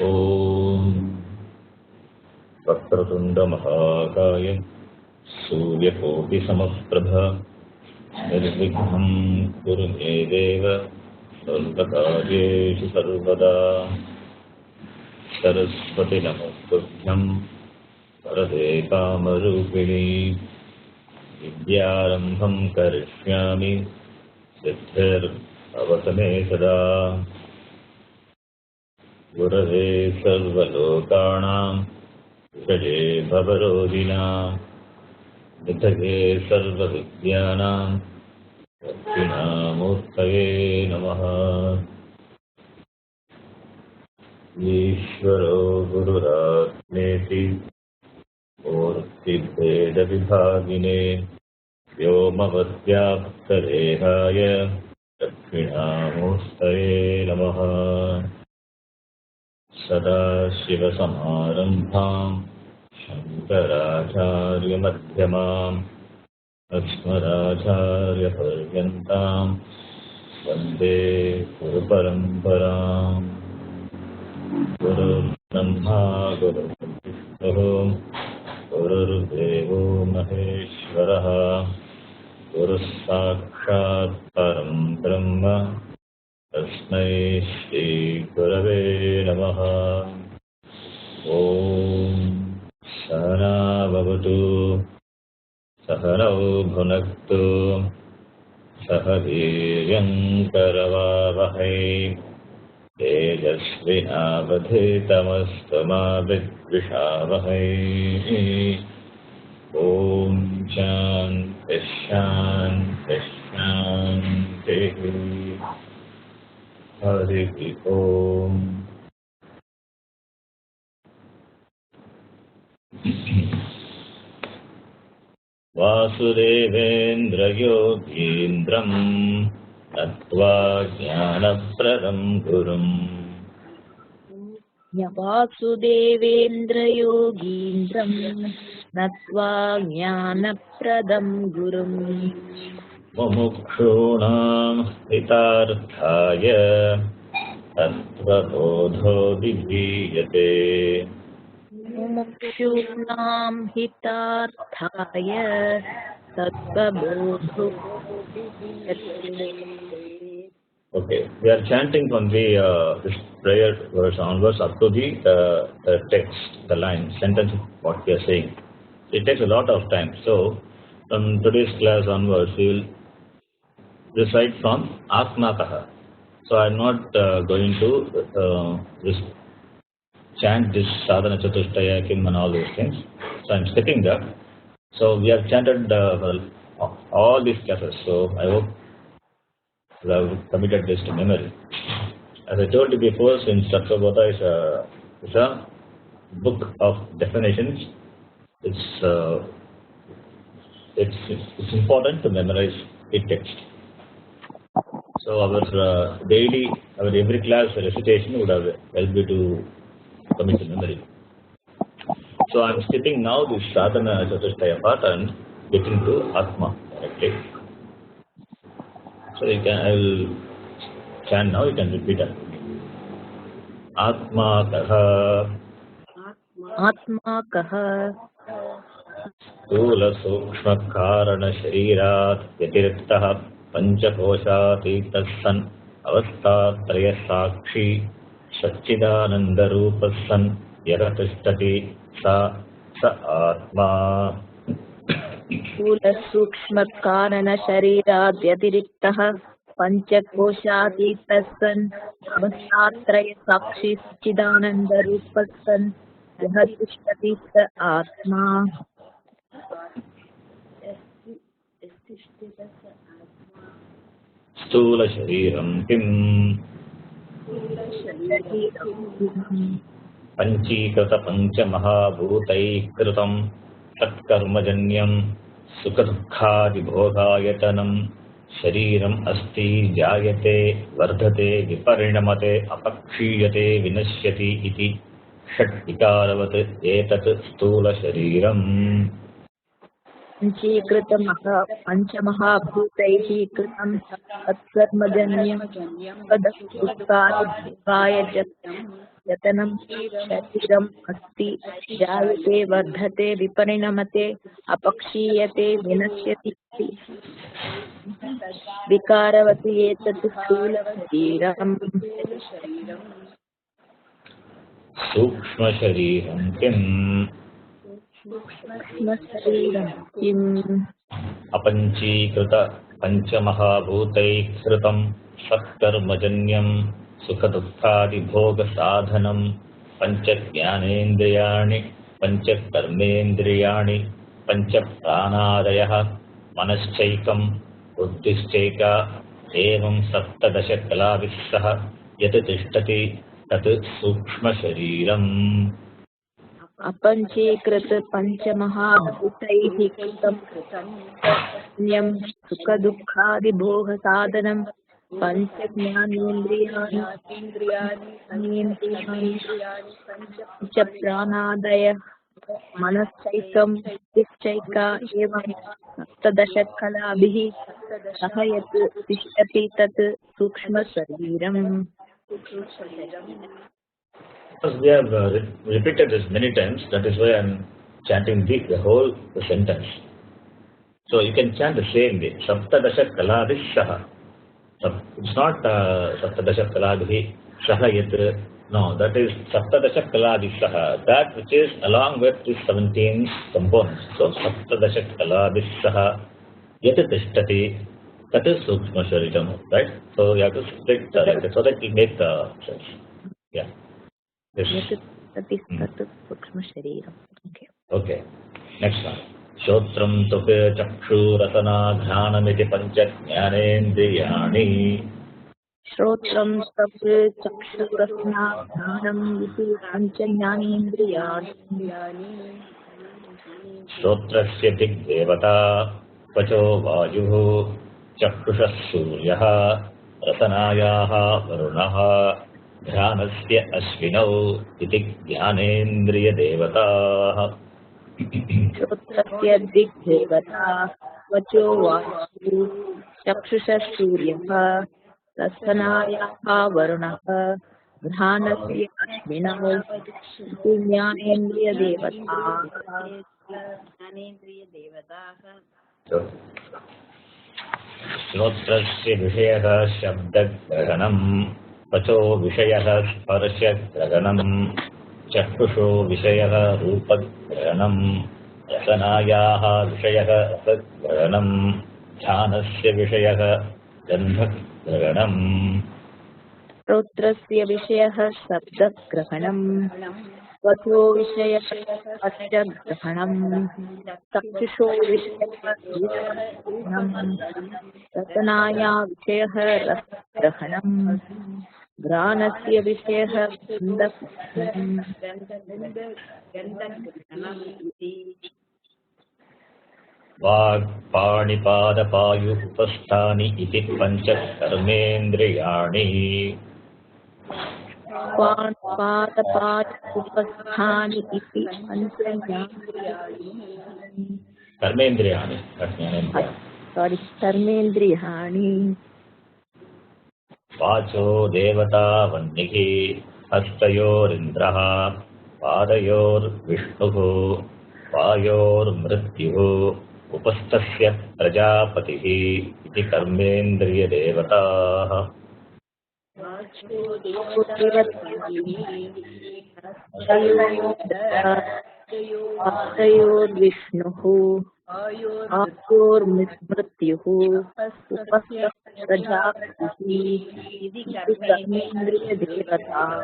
ॐ वक्रतुण्डमहाकाय सूर्यकोटिसमप्रभ निर्विघ्नं कुरु मे देव सर्वकार्येषु सर्वदा। सरस्वती नमस्तुभ्यं वरदे कामरूपिणी विद्यारम्भं करिष्यामि सिद्धिर्भवतु मे सदा। गुरवे सर्वलोकानां विषये भवरोगिणां निधये सर्वविद्यानां दक्षिणामूर्तये नमः। ईश्वरो गुरुरात्मेति मूर्तिभेदविभागिने व्योमवद्व्याप्तदेहाय दक्षिणामूर्तये नमः। सदाशिवसमारम्भां शङ्कराचार्यमध्यमाम् अस्मदाचार्यपर्यन्तां वन्दे गुरुपरम्पराम्। गुरुर्ब्रह्मा गुरुर्विष्णुः गुरुर्देवो महेश्वरः गुरुः साक्षात् परं ब्रह्म तस्मै श्रीगुरवे नमः। ॐ सहना भवतु सहनौ भुनक्तु सह वीर्यङ्करवावहै तेजस्विनावधीतमस्तु मा विद्विषावहै। ॐ शान्तिः शान्तिः शान्तिः। हरिः ओम्। वासुदेवेन्द्रयोगीन्द्रं नत्वा ज्ञानप्रदं गुरुम्। वासुदेवेन्द्रयोगीन्द्रं नत्वा ज्ञानप्रदं गुरुम्। मुमुक्षूणां हितार्थाय तत्त्वबोधो विधीयते। मुमुक्षूणां हितार्थाय तत्त्वबोधो विधीयते। Okay, we are chanting from the this prayer verse onwards up to the text, the line, sentence, what we are saying. It takes a lot of time. So, from today's class onwards, we will recite from Atmakaha. So, I am not going to chant this Sadhana Chatushtaya, Kim and all those things. So, I am skipping that. So, we have chanted all these classes. So, I hope I have committed this to memory. As I told you before, since Tattvabodha is a book of definitions, it's important to memorize the text. So our every class recitation would have helped you to commit to memory. So I am skipping now the Sadhana Chatushtaya part and getting to Atma directly. So I will chant now, you can repeat it. Atma kaha स्थूल सूक्ष्म कारण शरीरात् व्यतिरिक्तः पंचकोशातीतः सन् अवस्थात्रय साक्षी सच्चिदानंद रूपः सन् यः तिष्ठति स आत्मा। स्थूल सूक्ष्म कारण शरीरात् व्यतिरिक्तः पंचकोशातीतः सन् अवस्थात्रय साक्षी सच्चिदानंद रूपः सन् यः तिष्ठति स आत्मा। स्थूल शरीरं किम् पंचीकृत पंचमहाभूतैः कृतं तत्कर्मजन्यं सुखदुःखादिभोगायतनं शरीरम् अस्ति जायते वर्धते विपरिणमते अपक्षीयते विनश्यति इति षट् विकारवत् एतत् स्थूल शरीरम्। पञ्चमहाभूतैः कृतं तत्कर्मजन्यं दुःखाय यतनं शरीरम् अस्ति जायते वर्धते विपरिणमते अपक्षीयते विनश्यति विकारवति एतत् स्थूलशरीरम् सूक्ष्मशरीरं किम् अपञ्चीकृत पञ्चमहाभूतैः कृतं सत्कर्मजन्यं सुखदुःखादिभोगसाधनं पञ्चज्ञानेन्द्रियाणि पञ्चकर्मेन्द्रियाणि पञ्चप्राणादयः मनश्चैकं बुद्धिश्चैका एवं सप्तदशकलाभिः सह यत् तिष्ठति तत् सूक्ष्मशरीरम् अपञ्चीकृत पञ्चमहाभूतैः कृतं सुखदुःखादिभोगसाधनं पञ्चज्ञानेन्द्रियाणि पञ्चप्राणादयः मनश्चैकं बुद्धिश्चैका एवं सप्तदशकलाभिः सह यत् तिष्ठति तत् सूक्ष्मशरीरम्. We have repeated this many times. That is why I am chanting the whole sentence. So you can chant the same way. Saptadasha kaladhi saha. It's not Saptadasha kaladhi saha yat. No, that is Saptadasha kaladhi saha. That which is along with the 17 components. So Saptadasha kaladhi saha yat tishtati. That is Sukshma Shariram. Right? So you have to split like that so that it will make sense. Yeah. Yes. Okay. Next one. Shotram tupe chakshurasana ghranamiti panchajnanendriyani. Shotram tupe chakshurasana ghranamiti panchajnanendriyani. Shotrasya digdevata vacho vayuhu chakshusha suryaha rasanayaha varunaha ध्यानस्य अश्विनौ इति ज्ञानेन्द्रिय देवताः. श्रोत्रस्य दिग्देवता वचो वायुः चक्षुषः सूर्यः रसनायाः वरुणः घ्राणस्य अश्विनौ इति ज्ञानेन्द्रिय देवताः. श्रोत्रस्य विषयः शब्दग्रहणम् पचो विषयः स्पर्शग्रहणम् चक्षुषो विषयः रूपग्रहणम् रसनायाः विषयः रसग्रहणम् ध्यानस्य विषयः गन्धग्रहणम्. श्रोत्रस्य विषयः शब्दग्रहणम् वचो विषयः स्पर्शग्रहणम् चक्षुषो विषयः रूपग्रहणम् रसनाया विषयः रसग्रहणम् घ्राणस्य विषयः गन्धग्रहणम्. वाक् पाणिपादपायुः उपस्थानि इति पञ्चकर्मेन्द्रियाणि. पादपादुपस्थानि इति कर्मेन्द्रियाणि. कर्मेन्द्रियाणि. वाचो देवता वह्निः हस्तयोरिन्द्रः पादयोर्विष्णुः पायोर्मृत्युः उपस्थस्य प्रजापतिः इति कर्मेन्द्रियदेवताः. पादयोर्विष्णुः पायोर्मृत्युः उपस्थस्य प्रजापतिः इति कर्मेन्द्रियदेवताः.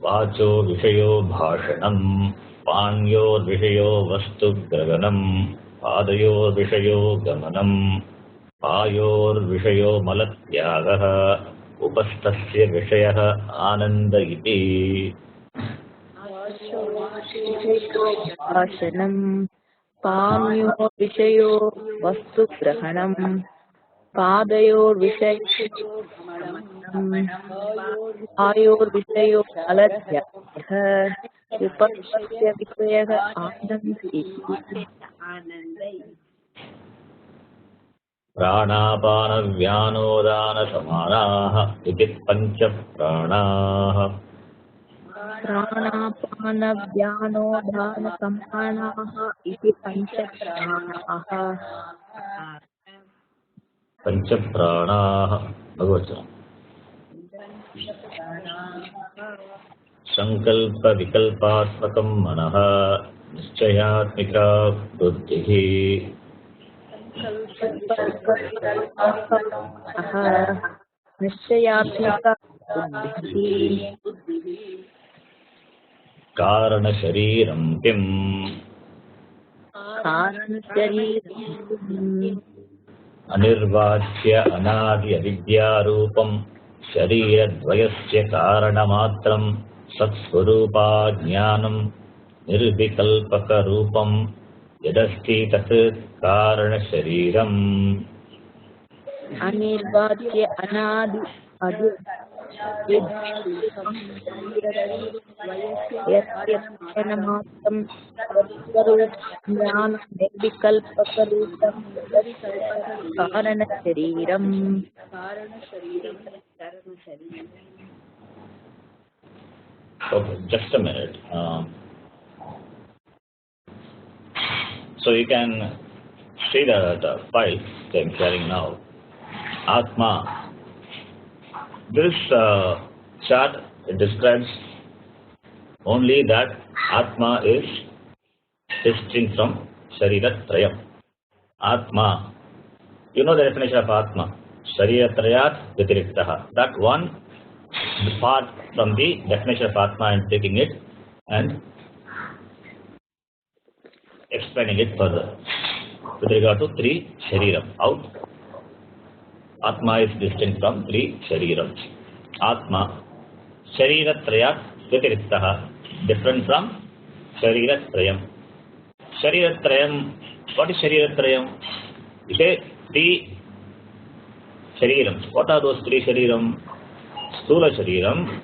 वाचो विषयो भाषणम् पाण्योर्विषयो वस्तुग्रहणम् पादयोर्विषयो गमनम् पायोर्विषयो मलत्यागः उपस्थस्य विषयः आनन्द इति. भाषणम् पाण्यो विषयो वस्तुग्रहणम् आयोर्विषयो अलभ्यः विपक्षस्य विषयः आनन्द इति प्राणापानव्यानोदानसमानाः इति पञ्चप्राणाः प्राणापानव्यानोदानसमानाः इति पञ्चप्राणाः पञ्चप्राणाः भगवचनम् सङ्कल्पविकल्पात्मकं मनः निश्चयात्मिका बुद्धिः निश्चयात्मिका बुद्धिः कारणशरीरं किम् कारणशरीरम् अनिर्वाच्य अनादि अविद्यारूपं शरीरद्वयस्य कारणमात्रं सत्स्वरूपाज्ञानं निर्विकल्पकरूपं यदस्ति तत् कारणशरीरम् अनिर्वाच्य अनादि मात्रं ज्ञान निर्विकल्पकरूपं कारणशरीरम् Okay, just a minute. So you can see the file that I'm sharing now. Atma. This chart describes only that Atma is distinct from Shariratrayam. Atma. You know the definition of Atma. Shariratrayat Vyatiriktah. That one part from the definition of Atma and taking it and explaining it further with regard to three Shariram. Out. Atma is distinct from three Sharirams. Atma, Shariratrayat Vyatiriktah, different from Shariratrayam. Shariratrayam, what is Shariratrayam? You say three Sharirams. What are those three Shariram? Sthula Shariram,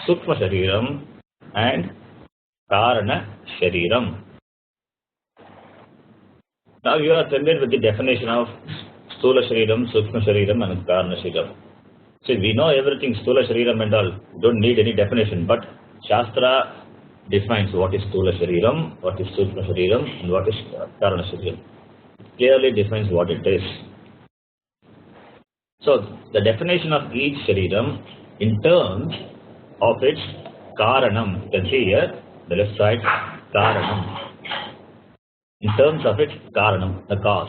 Sukma Shariram and Karana Shariram. Now you are familiar with the definition of Sthula Shariram, Sukma Shariram and Karana Shariram. See, we know everything, Sthula Shariram and all, don't need any definition, but Shastra defines what is Sthula Shariram, what is Sukma Shariram and what is Karana Shariram. Clearly defines what it is. So the definition of each Shariram in terms of its Karanam, you can see here, the left side, Karanam. In terms of its Karanam, the cause.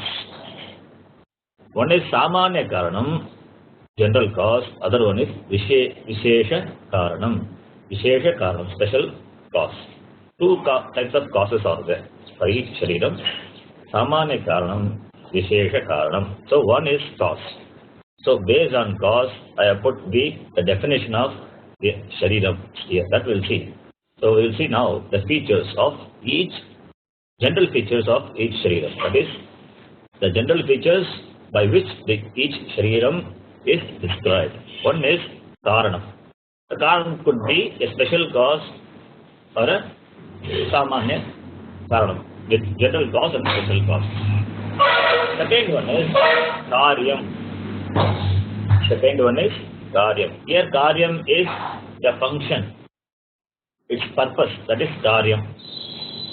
One is Samanya Karanam, general cause, other one is Vishesha Karanam. Vishesha Karanam, special cause. Two types of causes are there for each Shariram. Samanya Karanam, Vishesha Karanam. So one is cause. So based on cause, I have put the definition of the Shariram here. That we'll see. So we'll see now the features of each, general features of each Shariram. That is, the general features by which each Shariram is described. One is Karanam. The Karanam could be a special cause or a Samanya Karanam with general cause and special cause. Second one is Karyam. Second one is Karyam. Here Karyam is the function, its purpose, that is Karyam.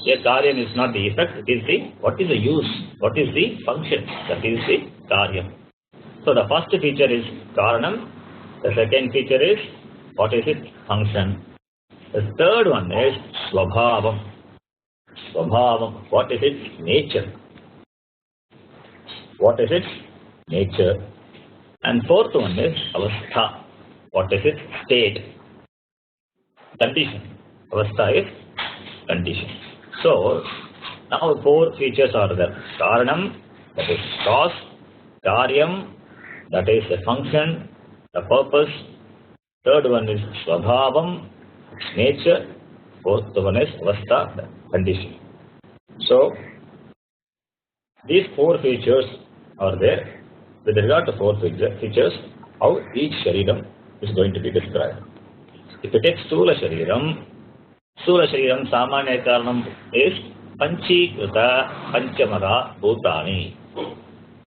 Here Karyam is not the effect, it is the, what is the use, what is the function, that is the Karyam. So the first feature is Karanam, the second feature is, what is its function. The third one is Swabhavam. Swabhavam, what is its nature? What is its nature? And fourth one is Avastha. What is its state? Condition. Avastha is condition. So, now four features are there. Karanam, that is cause. Karyam, that is the function, the purpose. Third one is Swabhavam, nature. Fourth one is Avastha, the condition. So, these four features are there. with regard to 4 features, how each Shariram is going to be described. If you take Stula Shariram Samanya Karanam is Panchikrita Panchamara Bhutani.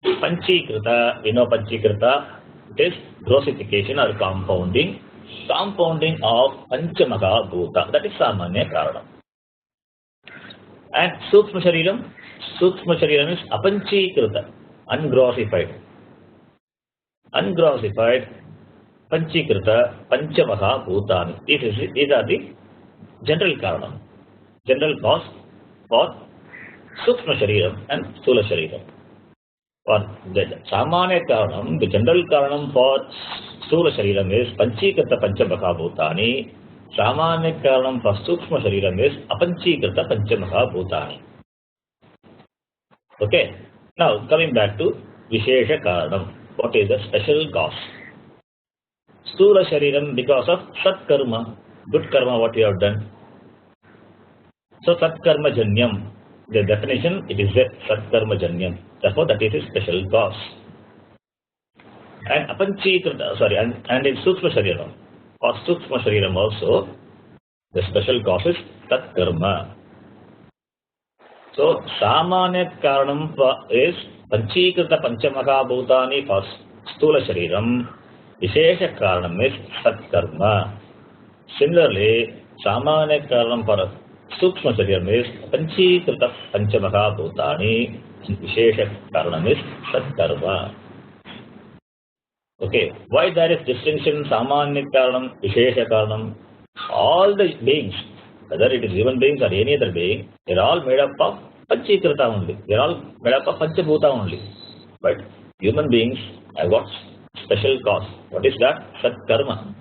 Panchikrita, we know Panchikrita, it is grossification or compounding of Panchamaka Bhuta, that is Samanya Karanam. And Sukshma Shariram is Apanchikrita, ungrossified. Panchikrita Panchamaka Bhutani. These are the general Karanam, general cause for Sukshma Shariram and Sthula Shariram. For the Samanya Karanam, the general Karanam for Sthula Shariram is Panchikrita Panchamaka Bhutani. Samanya Karanam for Sukshma Shariram is Apanchikrita Panchamaka Bhutani. Okay. Now coming back to Vishesha Karanam. What is the special cause? Sthula Shariram because of Sat Karma, good karma what you have done. So Sat Karma Janyam, the definition, it is a Sat Karma Janyam. Therefore that is a special cause. And and in Sukshma Shariram, or Sukshma Shariram also, the special cause is Sat Karma. So Samanya Karanam is Panchikrita Panchamaka Bhutani for Sthula Shariram. Vishesha Karanam is Sat Karma. Similarly, Samanya Karanam for Sukshma Shariram is Panchikrita Panchamaka Bhutani. Vishesha Karanam is Sat Karma. Okay, why there is distinction Samanya Karanam, Vishesha Karanam? All the beings, whether it is human beings or any other being, they are all made up of Panchikrita only. They are all made up of Panchabhuta only. But human beings have got special cause. What is that? Sat Karma.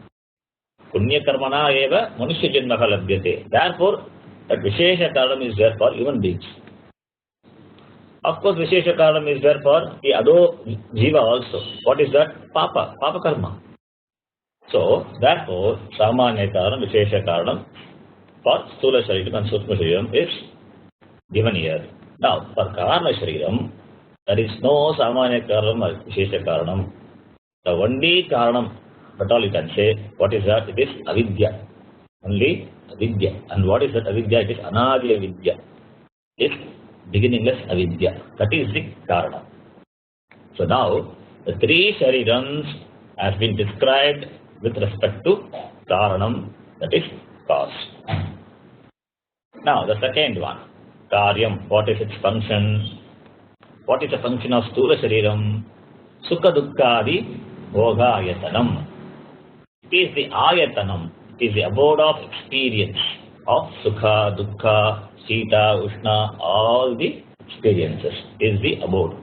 Punya Karmana eva Manushya Janmaka Labhyate. Therefore, that Vishesha Karanam is there for human beings. Of course, Vishesha Karanam is there for the Ado Jiva also. What is that? Papa Karma. So, therefore, Samanya Karanam, Vishesha Karanam for Sthula Shariram and Sukshma Shariram is given here. Now, for Karana Shariram, there is no Samanya Karanam or Vishesha Karanam. The only Karanam, but all you can say, what is that? It is Avidya. Only Avidya. And what is that Avidya? It is Anadi Avidya. It is beginningless Avidya. That is the Karana. So now, the 3 Sharirams has been described with respect to Karanam, that is cause. Now, the second one, Karyam, what is its function? What is the function of Sthula Shariram? Sukha Dukkhadi Bodha Ayatanam. It is the Ayatanam, it is the abode of experience of Sukha, Dukkha, Sita, Ushna, all the experiences is the abode.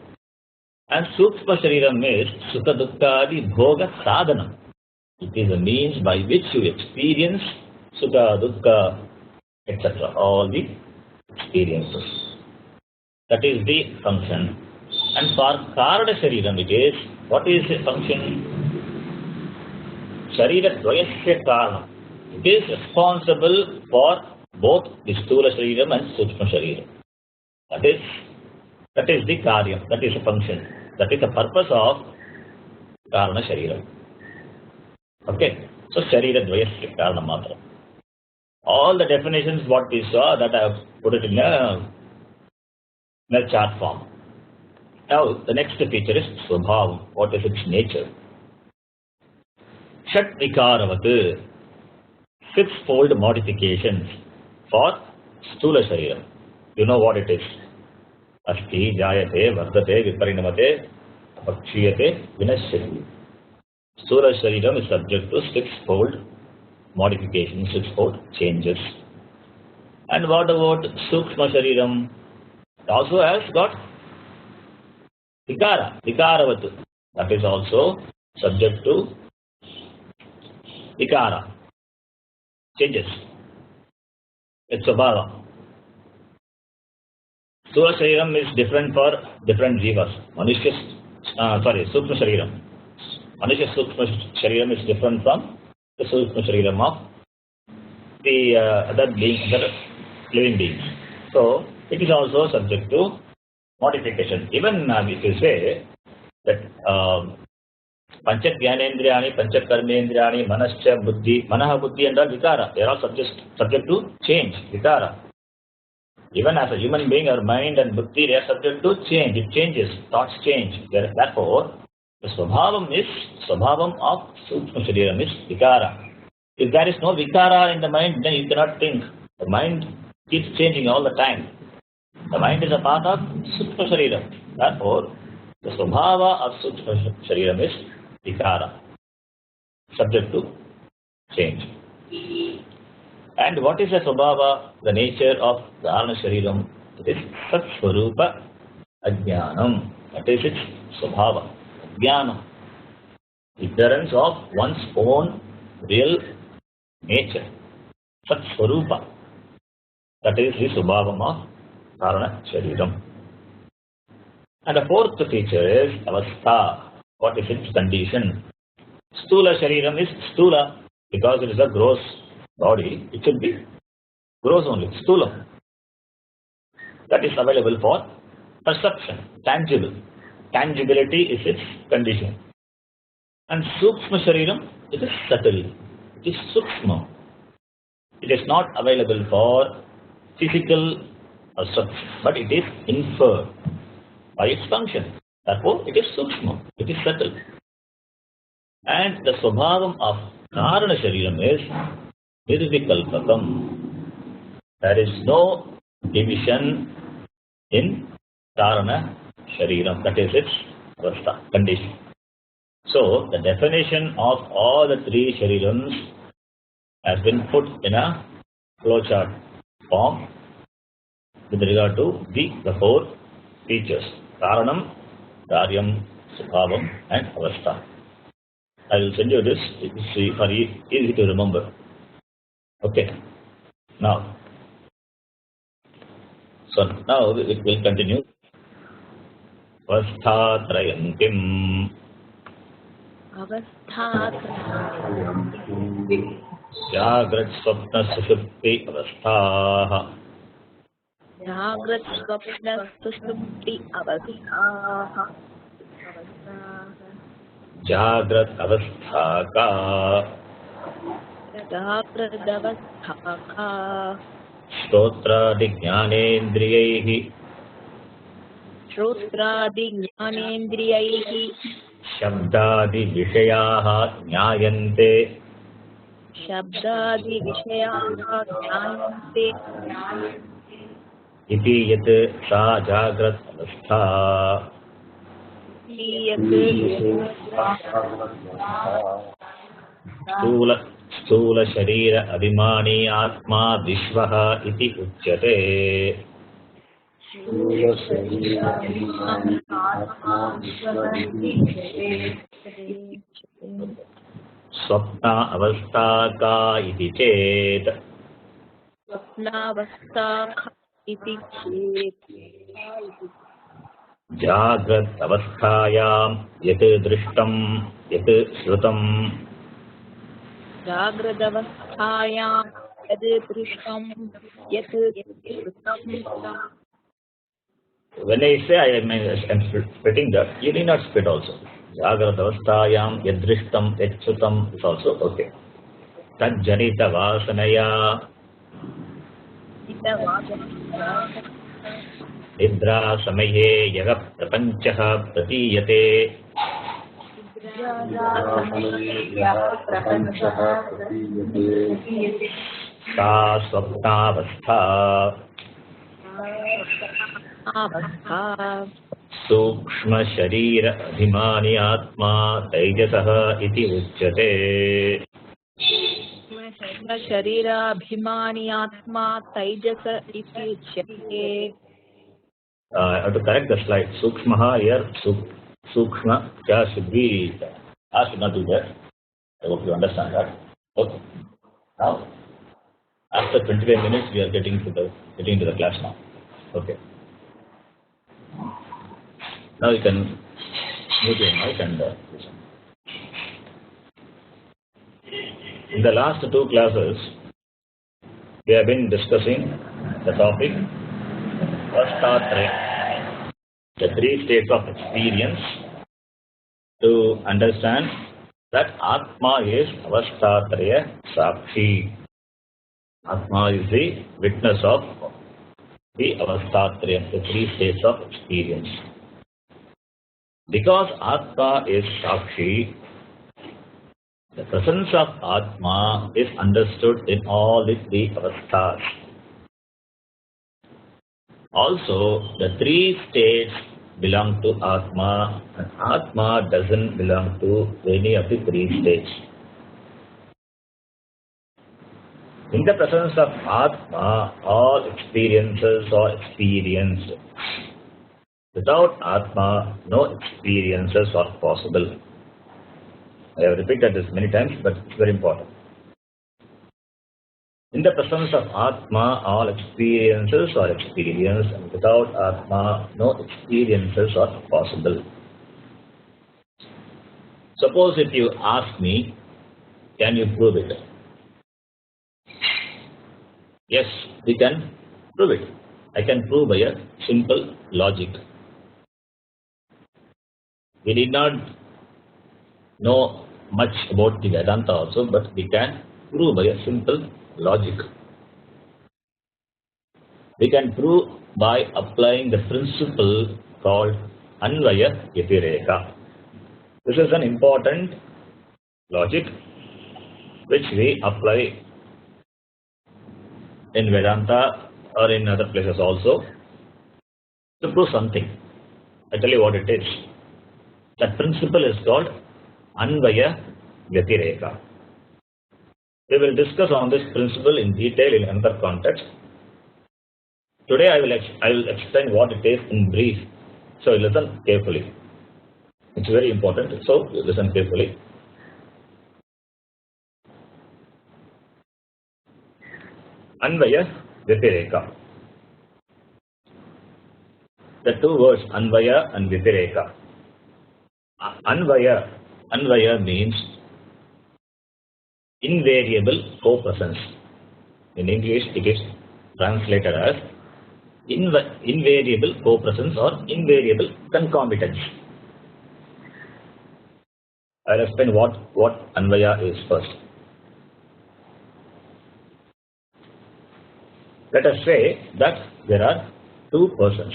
And Sukshma Shariram is Sukha Dukkhadi Bhoga Sadhanam. It is a means by which you experience Sukha, Dukkha, etc. All the experiences. That is the function. And for Karana Shariram it is, what is the function? Sharira Dvayasya Karanam. It is responsible for both the Sthula Shariram and Sukshma Shariram. That is the Karyam, that is the function. That is the purpose of Karana Shariram. Okay, so Sharira Dvayasya Karanam Matra. All the definitions what we saw, that I have put it in a chart form. Now the next feature is Swabhavam. What is its nature? Shat Vikaravat, 6-fold modifications for Sthula Shariram. You know what it is. Asti, Jayate, Vardate, Viparinamate, Apakshiyate, Vinashyati. Sthula Shariram is subject to 6-fold modifications, 6-fold changes. And what about Sukshma Shariram? It also has got Vikara, Vikaravat. That is also subject to Vikara, changes. It's Svabhava. Sthula Shariram is different for different jivas. Sukshma Shariram. Manusya Sukshma Shariram is different from the Sukshma Shariram of the other living beings. So, it is also subject to modification. Even if you say, that Panchagyanendriyani, Panchakarmendriyani, Manascha, Buddhi, Manaha, Buddhi and all Vikara, they are all subject to change, Vikara. Even as a human being, our mind and Buddhi, they are subject to change. It changes, thoughts change. Therefore, the Swabhavam of Sukshma Shariram is Vikara. If there is no Vikara in the mind, then you cannot think. The mind keeps changing all the time. The mind is a part of Sukshma Shariram. Therefore, the Swabhava of Sukshma Shariram is Vikara, subject to change. And what is the Swabhava, the nature of the Dharana Shariram? It is Sat Swarupa Ajnanam. That is its Swabhava. Jnanam. Ignorance of one's own real nature. Sat Swarupa. That is the Swabhavam of Dharana Shariram. And the fourth feature is Avastha. What is its condition? Stula Shariram is Stula because it is a gross body. It should be gross only, Stula. That is available for perception, tangible. Tangibility is its condition. And Sukshma Shariram, it is subtle. It is Sukshma. It is not available for physical perception, but it is inferred by its function. Therefore, it is Sukshma. It is subtle. And the Swabhavam of Dharana Shariram is Nirvikalpakam. There is no division in Dharana Shariram. That is its avastha, condition. So, the definition of all the three Sharirams has been put in a flowchart form with regard to the four features: Karanam, Karyam, Swabhavam, and Avastha. I will send you this for easy to remember. Okay. Now it will continue. Avasthatrayam kim. Jagrat Swapna Sushupti Avasthaha. Jagrat Swapna Sushupti Avasthaha. Jagrat Avastha ka. Jagrat Avastha ka. Shrotradi Jnanendriyaihi. Shrotradi Jnanendriyaihi. Shabdadi Vishayaha Jnayante. Shabdadi Vishayaha Jnayante. Iti yat sa Jagrat Avastha. Stula Sharira Abhimani Atma Vishvaha iti uchyate. Swapna Avastha ka iti chet. Swapna Avastha ka iti chet. Jagrat Avasthayam yat drishtam yat shrutam. Jagrat Avasthayam yat drishtam yat shrutam. When I say I am spitting that, you need not spit also. Jagrat Avasthayam yat drishtam yat shrutam is also okay. Tad janita vasanaya. Nidra samaye yaga prapanchaha pratiyate. Sa swapnavastha. Sukshma Sharira Abhimani Atma Taijasaha iti uchyate. Sharira Abhimani Atma Taijasa iti uchyate. I have to correct the slide. Sukshmaha here, Sukshma, kya should be, I should not do that. I hope you understand that. Okay. Now, after 25 minutes, we are getting to the class now. Okay. Now you can mute your mic and listen. In the last two classes, we have been discussing the topic Vasthatrayam, the three states of experience to understand that Atma is Avastatraya Sakshi. Atma is the witness of the Avastatraya, the three states of experience. Because Atma is Sakshi, the presence of Atma is understood in all the three avasthas. Also, the three states belong to Atma, and Atma doesn't belong to any of the three states. In the presence of Atma, all experiences are experienced. Without Atma, no experiences are possible. I have repeated this many times, but it's very important. In the presence of Atma, all experiences are experienced, and without Atma, no experiences are possible. Suppose if you ask me, can you prove it? Yes, we can prove it. I can prove by a simple logic. We did not know much about the Vedanta also, but we can prove by a simple logic. We can prove by applying the principle called Anvaya Yatireka. This is an important logic which we apply in Vedanta or in other places also to prove something. I tell you what it is. That principle is called Anvaya Yatireka. We will discuss on this principle in detail in another context. Today I will explain what it is in brief. So listen carefully. It's very important. So listen carefully. Anvaya Yatireka. The two words Anvaya and Yatireka. Anvaya means invariable co-presence. In English, it is translated as invariable co-presence or invariable concomitance. I'll explain what Anvaya is first. Let us say that there are two persons,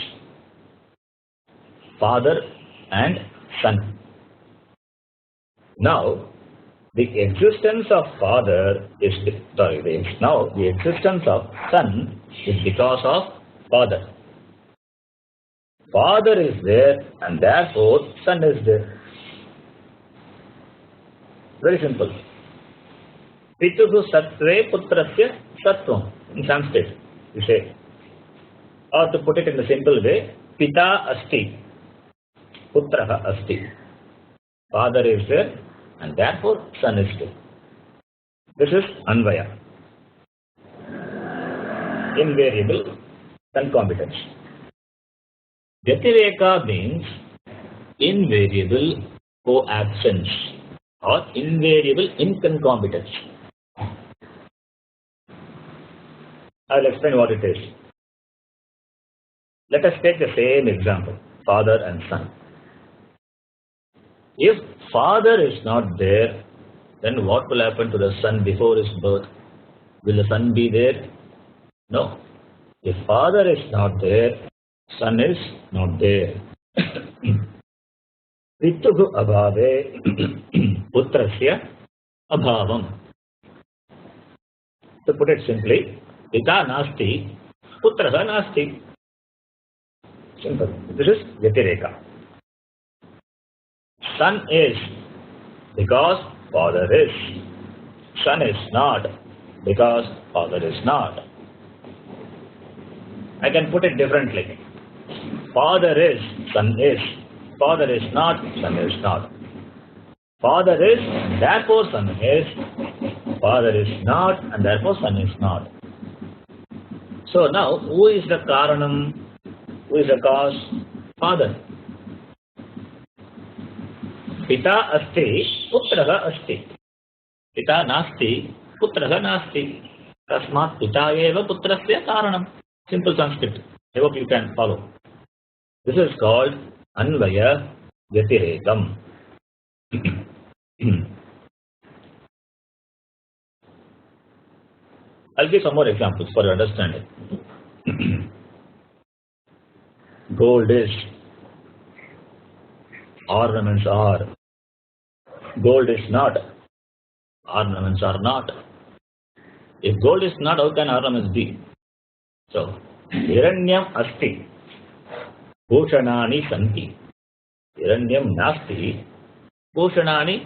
father and son. Now, the existence of father is now the existence of son is because of father. Father is there and therefore son is there. Very simple. Pituhu sattve putrasya sattvam in Sanskrit, you say. Or to put it in a simple way, Pita asti, Putraha asti. Father is there and therefore son is there. This is Anvaya. Invariable concomitance. Yatireka means invariable coabsence or invariable inconcomitance. I will explain what it is. Let us take the same example, father and son. If father is not there, then what will happen to the son before his birth? Will the son be there? No. If father is not there, son is not there. Pituhu abhave putrasya abhavam. To put it simply, Pita nasti, putraha nasti. Simple. This is Yatireka. Son is because father is. Son is not because father is not. I can put it differently. Father is, son is. Father is not, son is not. Father is, therefore son is. Father is not, and therefore son is not. So now, who is the Karanam? Who is the cause? Father. Pita asti, putraha asti. Pita nasti, putraha nasti. Tasmat pita eva putrasya karanam. Simple Sanskrit. I hope you can follow. This is called Anvaya Yatirekam. I'll give some more examples for your understanding. Gold is, ornaments are. Gold is not, ornaments are not. If gold is not, how can ornaments be? So, Hiranyam asti, bhushanani santi. Hiranyam nasti, bhushanani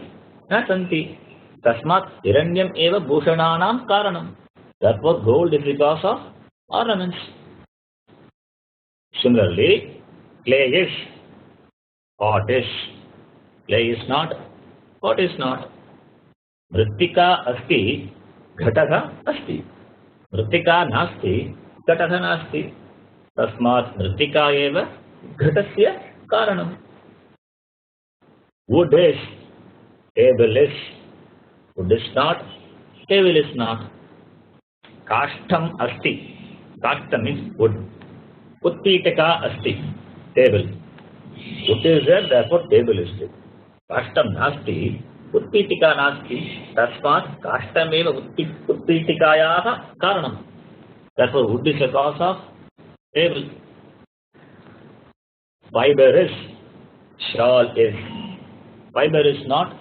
na santi. Tasmat hiranyam eva bhushananam karanam. Therefore, gold is because of ornaments. Similarly, clay is, pot is. Clay is not, pot is not. Mrittika asti, ghataha asti. Mrittika nasti, ghataha nasti. Tasmat mrittika eva ghatasya karanam. Wood is, table is. Wood is not, table is not. Kashtam asti. Kashtam means wood. Utpitika asti. Table. Wood is there, therefore table is there. Kashtam nasti. Utpitika nasti. Tasmat kashtam eva utpitikayaha karanam. Therefore wood is a cause of table. Fiber is, shawl is. Fiber is not,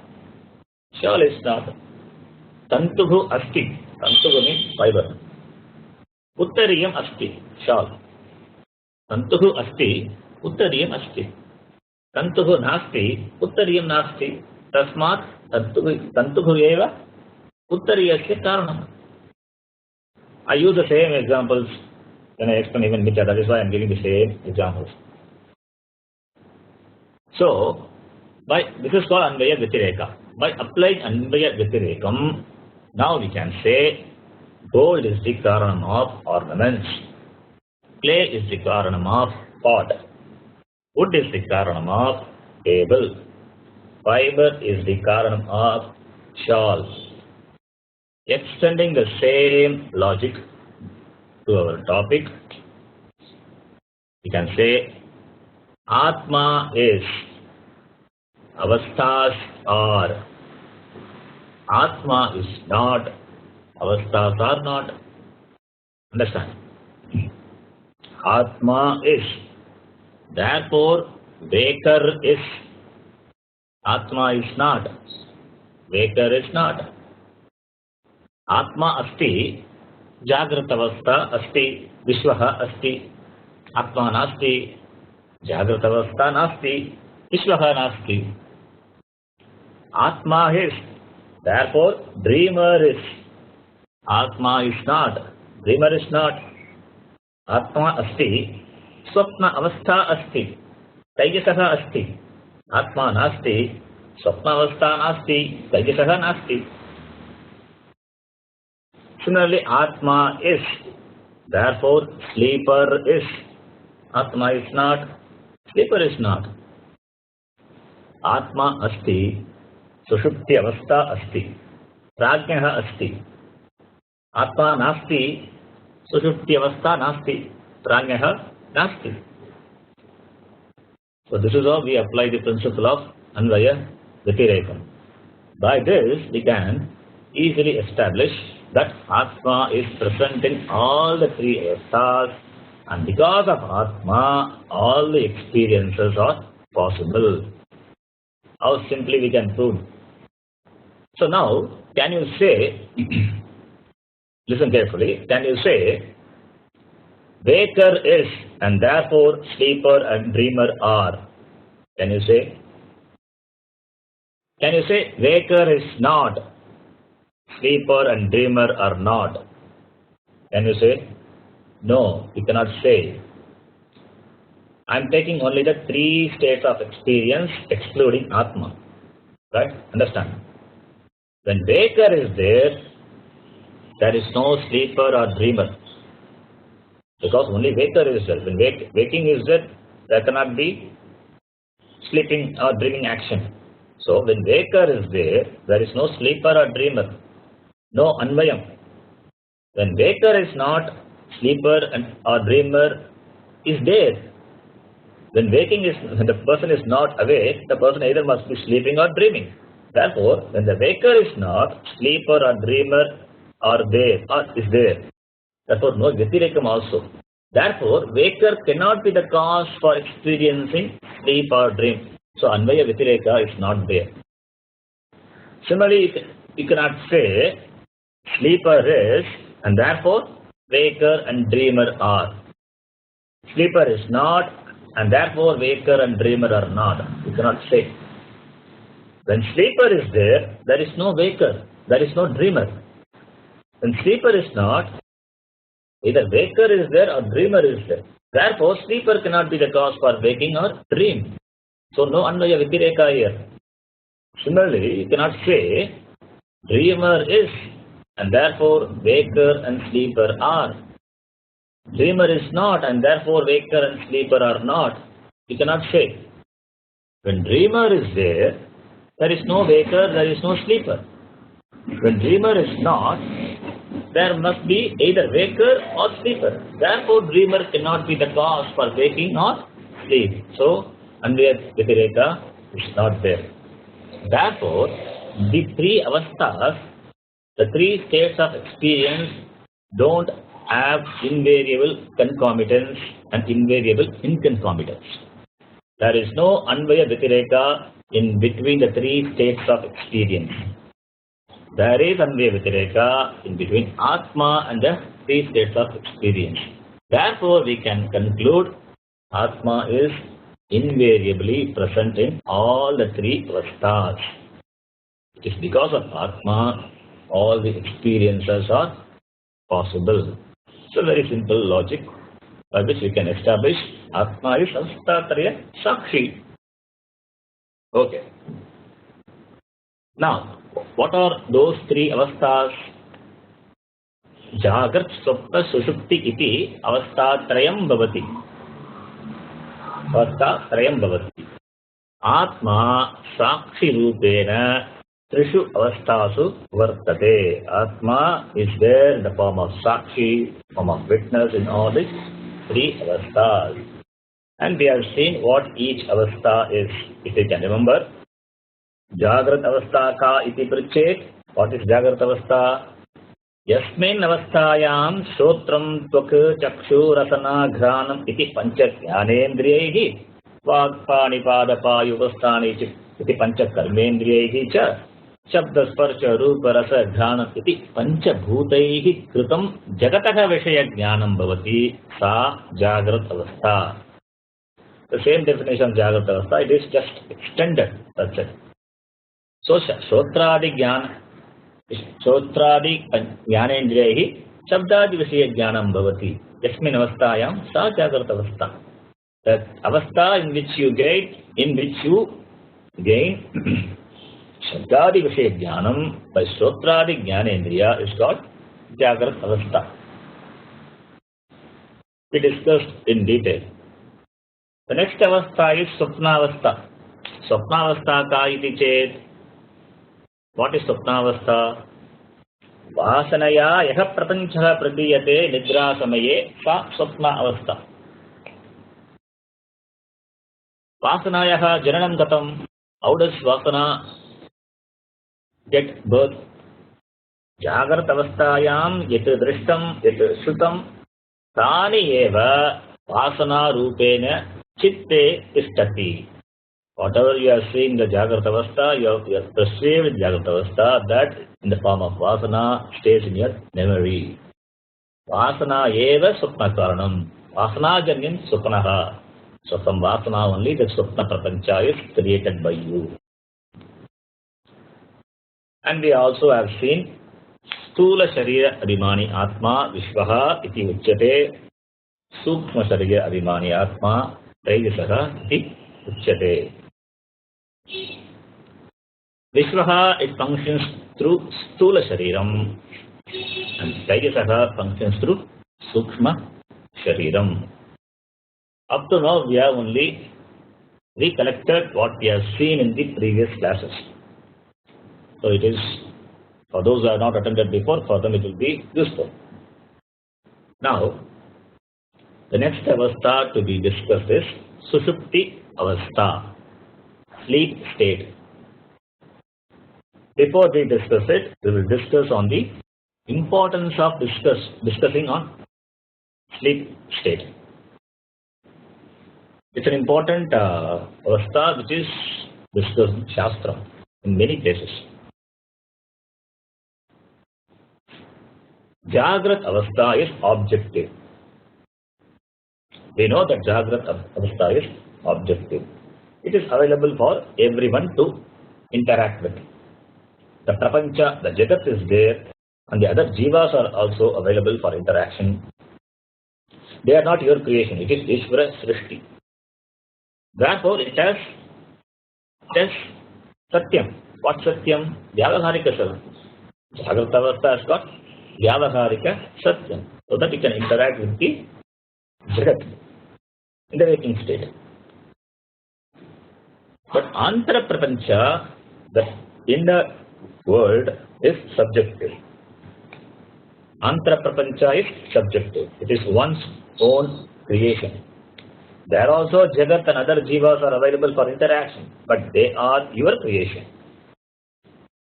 shawl is not. Tantuhu asti. Tantuhu means fiber. Uttariyam asti, shawl. Tantuhu asti, uttariyam asti. Tantuhu nasti, uttariyam nasti. Tasmat tantuhu eva uttariyasya karanam. I use the same examples when I explain even Mithya. That is why I am giving the same examples. So, this is called Anvaya Vyatireka. By applying Anvaya Vyatirekam, now we can say gold is the karanam of ornaments, clay is the karanam of pot, wood is the karanam of table, fiber is the karanam of shawl. Extending the same logic to our topic, we can say Atma is, avasthas are. Atma is not, avasthas are not. Understand? Atma is. Therefore, Vaker is. Atma is not. Vaker is not. Atma asti, Jagratavastha asti, Vishwaha asti. Atma nasti, Jagratavastha nasti, Vishwaha nasti. Atma is. Therefore, dreamer is. Atma is not. Dreamer is not. Atma asti. Swapna avastha asti. Taijasaha asti. Atma nasti. Swapna avastha nasti. Taijasaha nasti. Similarly, Atma is. Therefore, sleeper is. Atma is not. Sleeper is not. Atma asti. Sushupti avastha asti. Prajnaha asti. Atma nasti. Sushupti avastha nasti. Prajnaha nasti. So this is how we apply the principle of Anvaya Vyatirekam. By this, we can easily establish that Atma is present in all the three avasthas, and because of Atma, all the experiences are possible. How simply we can prove. So now, can you say, listen carefully, can you say, Vaker is and therefore sleeper and dreamer are? Can you say? Can you say Vaker is not, sleeper and dreamer are not? Can you say? No, you cannot say. I am taking only the three states of experience excluding Atma. Right? Understand? When Vaker is there is no sleeper or dreamer. Because only Vaker is there. When waking is there cannot be sleeping or dreaming action. So when Vaker is there is no sleeper or dreamer. No Anvayam. When Vaker is not, sleeper or dreamer is there. When the person is not awake, the person either must be sleeping or dreaming. Therefore, when the waker is not, sleeper or dreamer are there or is there. Therefore, no Vyatirekam also. Therefore, waker cannot be the cause for experiencing sleep or dream. So, Anvaya Vyatireka is not there. Similarly, you cannot say sleeper is and therefore waker and dreamer are. Sleeper is not and therefore waker and dreamer are not. You cannot say. When sleeper is there is no waker, there is no dreamer. When sleeper is not, either waker is there or dreamer is there. Therefore, sleeper cannot be the cause for waking or dream. So, no Anvaya Vyatireka here. Similarly, you cannot say dreamer is and therefore waker and sleeper are. Dreamer is not and therefore waker and sleeper are not. You cannot say. When dreamer is there is no waker, there is no sleeper. When dreamer is not, there must be either waker or sleeper. Therefore, dreamer cannot be the cause for waking or sleep. So, Anvaya Vyatireka is not there. Therefore, the three avasthas, the three states of experience don't have invariable concomitance and invariable inconcomitance. There is no Anvaya Vyatireka in between the three states of experience. There is Anvaya Vyatireka in between Atma and the three states of experience. Therefore, we can conclude Atma is invariably present in all the three avasthas. It is because of Atma all the experiences are possible. So, very simple logic by which we can establish Atma is Avasthatraya Sakshi. Okay. Now, what are those three avasthas? Jagrat, Swapna, Sushupti iti avasthatrayam bhavati. Avasthatrayam bhavati. Atma Sakshi Rupena Trishu Avasthasu Vartate. Atma is there in the form of Sakshi, form of witness in all these three avasthas. And we have seen what each avastha is. If you can remember, Jagrat avastha ka iti prichet. What is Jagrat avastha? Yasmin avasthayam shotram tvak chakshu rasana ghranam iti pancha jnanendriyehi vagpani padapayu avasthani iti pancha karmendriyehi cha shabda sparsha rupa rasa ghranam iti pancha bhutaihi kritam jagataka vishaya jnanam bhavati sa Jagrat avastha. The same definition of Jagrat avastha, it is just extended. That's it. So, Shotradi Jnanendriyehi Shabdadi Vishaya Jnanam Bhavati. Yasmin avasthayam sa Jagrat avastha. That avastha in which you gain Shabdadi Vishaya Jnanam by Shotradi Jnanendriya is called Jagrat avastha. We discussed in detail. The next avastha is Swapna avastha. Swapna avastha ka iti chet. What is Swapna avastha? Vasanaya yaha prapanchaha pratiyate nidra samaye sa Swapna avastha. Vasanayaha jananam gatam. How does Vasana get birth? Jagrat avasthayam yet drishtam yet shrutam tani eva Vasana rupena chitte ishtati. Whatever you are seeing the Jagrat avastha, you have perceived Jagrat avastha, that in the form of Vasana stays in your memory. Vasana eva Swapna karanam. Vasana janyan Swapnaha. So from Vasana only the Swapna prapancha is created by you. And we also have seen Stula Sharira Abhimani Atma Vishvaha iti uchyate. Sukshma Sharira Abhimani Atma Taijasaha iti uchyate. Vishvaha, it functions through Stula Shariram and Taijasaha functions through Sukshma Shariram. Up to now we have only recollected what we have seen in the previous classes. So it is, for those who have not attended before, for them it will be useful. Now, the next avastha to be discussed is Sushupti Avastha, sleep state. Before we discuss it, we will discuss on the importance of discussing on sleep state. It's an important avastha which is discussed in Shastra in many places. Jagrat avastha is objective. We know that Jagrat avastha is objective. It is available for everyone to interact with. The prapancha, the jagat is there, and the other jivas are also available for interaction. They are not your creation, it is Ishvara Srishti. Therefore, it has Satyam. What Satyam? Vyavaharika Satyam. Jagrata Avastha has got Vyavaharika Satyam, so that you can interact with the jagat in the waking state. But Antara Prapancha, the inner world, is subjective. Antara Prapancha is subjective. It is one's own creation. There also Jagat and other Jivas are available for interaction, but they are your creation.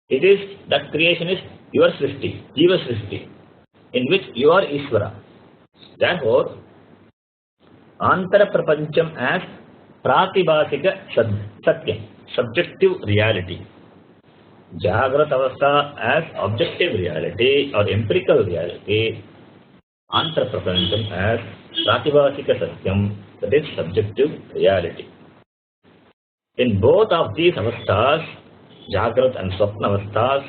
It is, that creation is your Srishti, Jiva Srishti, in which you are Ishvara. Therefore, Antara Prapancham as Pratibhasika Satyam, subjective reality. Jagrat Avastha as objective reality or empirical reality. Antara Prapancham as Pratibhasika Satyam, that is subjective reality. In both of these avasthas, Jagrat and Swapna avasthas,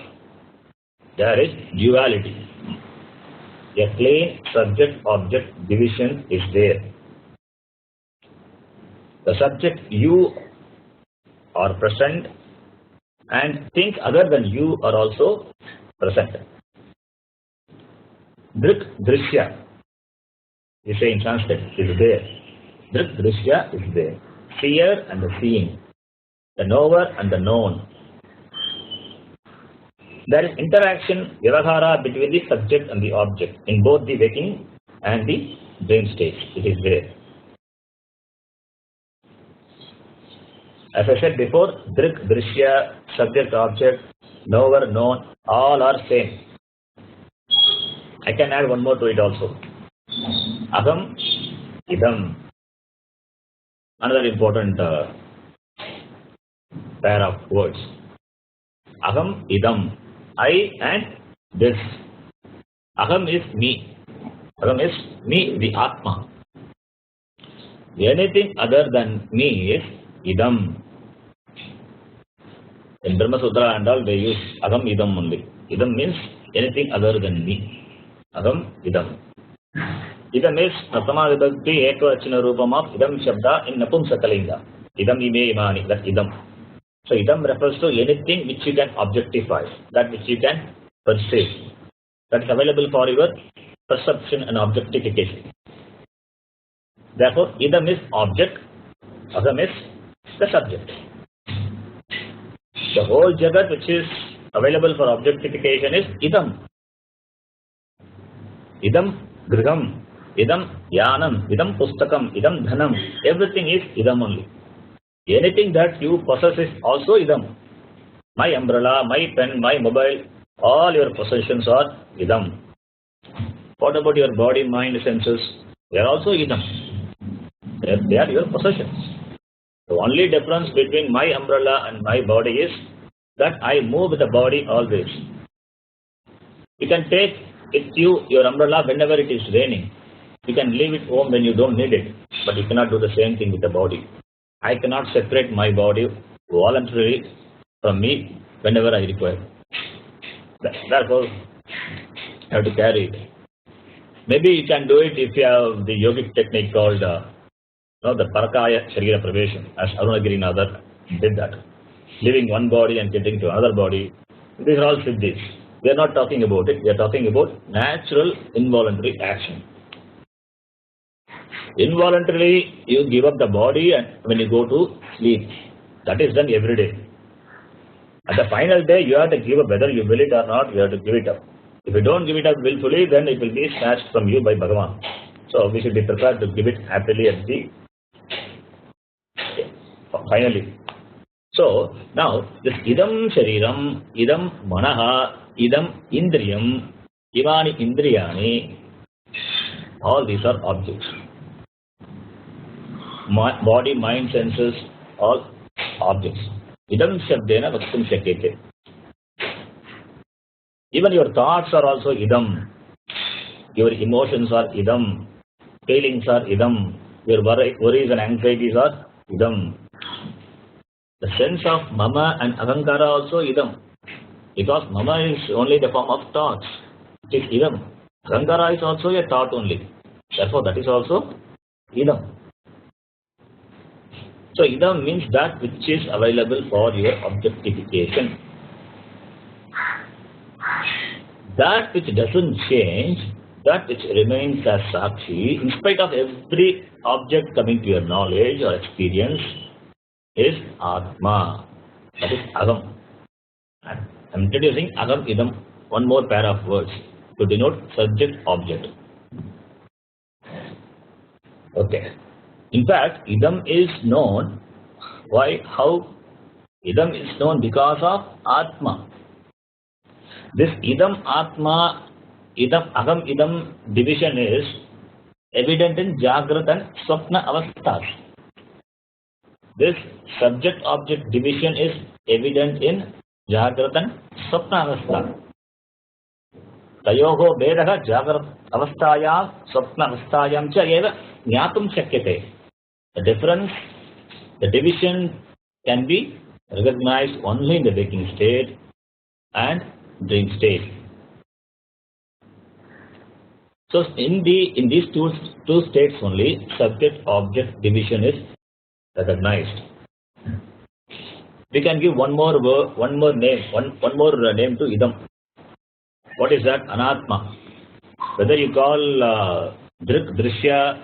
there is duality. A plain subject-object division is there. The subject you are present and things other than you are also present. Drik Drishya, we say in Sanskrit, is there. Drik Drishya is there. Seer and the seeing, the knower and the known. There is interaction, vyavahara, between the subject and the object in both the waking and the dream stage. It is there. As I said before, Drik, Drishya, subject, object, knower, known, all are same. I can add one more to it also. Aham, Idam. Another important pair of words. Aham, Idam. I and this. Aham is me. Aham is me, the Atma. Anything other than me is Idam. In Brahma Sutra and all, they use Aham Idam only. Idam means anything other than me. Aham Idam. Idam is Pratama Vibhakti Ekvachana Rupam of Idam Shabda in Napumsakalinga. Idam ime imani, that's Idam. So Idam refers to anything which you can objectify, that which you can perceive, that is available for your perception and objectification. Therefore, Idam is object, Aham is the subject. The whole Jagat which is available for objectification is Idam. Idam Griham, Idam Yanam, Idam Pustakam, Idam Dhanam, everything is Idam only. Anything that you possess is also Idam. My umbrella, my pen, my mobile, all your possessions are Idam. What about your body, mind, senses? They are also Idam. They are your possessions. The only difference between my umbrella and my body is that I move with the body always. You can take with you your umbrella whenever it is raining. You can leave it home when you don't need it, but you cannot do the same thing with the body. I cannot separate my body voluntarily from me whenever I require. Therefore, I have to carry it. Maybe you can do it if you have the yogic technique called the Parakaya Sharira Praveshan, as Arunagirinathar did that. Leaving one body and getting to another body. These are all siddhis. We are not talking about it. We are talking about natural involuntary action. Involuntarily, you give up the body and when you go to sleep. That is done every day. At the final day, you have to give up, whether you will it or not, you have to give it up. If you don't give it up willfully, then it will be snatched from you by Bhagavan. So we should be prepared to give it happily at the finally. So now this idam shariram, idam manaha, idam indriyam, imani indriyani, all these are objects. Body, mind, senses, all objects. Idam shabdena vaktum shakyate. Even your thoughts are also idam. Your emotions are idam. Feelings are idam. Your worries and anxieties are idam. The sense of mama and ahankara also idam. Because mama is only the form of thoughts. It is idam. Ahankara is also a thought only. Therefore, that is also idam. So, idam means that which is available for your objectification. That which doesn't change, that which remains as sakshi, in spite of every object coming to your knowledge or experience, is Atma. That is Agam. I am introducing Agam Idam, one more pair of words to denote subject object. Okay. In fact, Idam is known. Why? How? Idam is known because of Atma. This Idam Atma, Idam Agam Idam division is evident in Jagrat and Swapna avasthas. This subject-object division is evident in Jagrat and Swapna avastha. Tayoho vedaha Jagrat avasthayam Swapna avasthayam cha eva jnatum shakyate. The difference, the division can be recognized only in the waking state and dream state. So in these two states only, subject-object division is recognized. We can give one more name to idam. What is that? Anatma. Whether you call drik, drishya,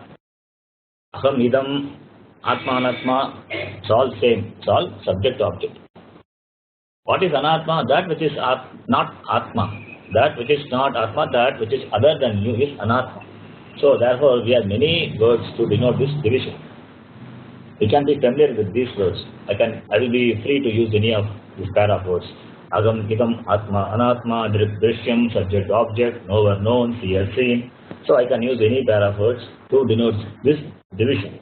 aham, idam, atma, anatma, it's all same. It's all subject-object. What is anatma? That which is not atma. That which is not atma, that which is other than you is anatma. So therefore, we have many words to denote this division. You can be familiar with these words. I will be free to use any of these pair of words. Agam, idam, atma, anatma, drishyam, subject, object, knower, known, seer, seen. So I can use any pair of words to denote this division.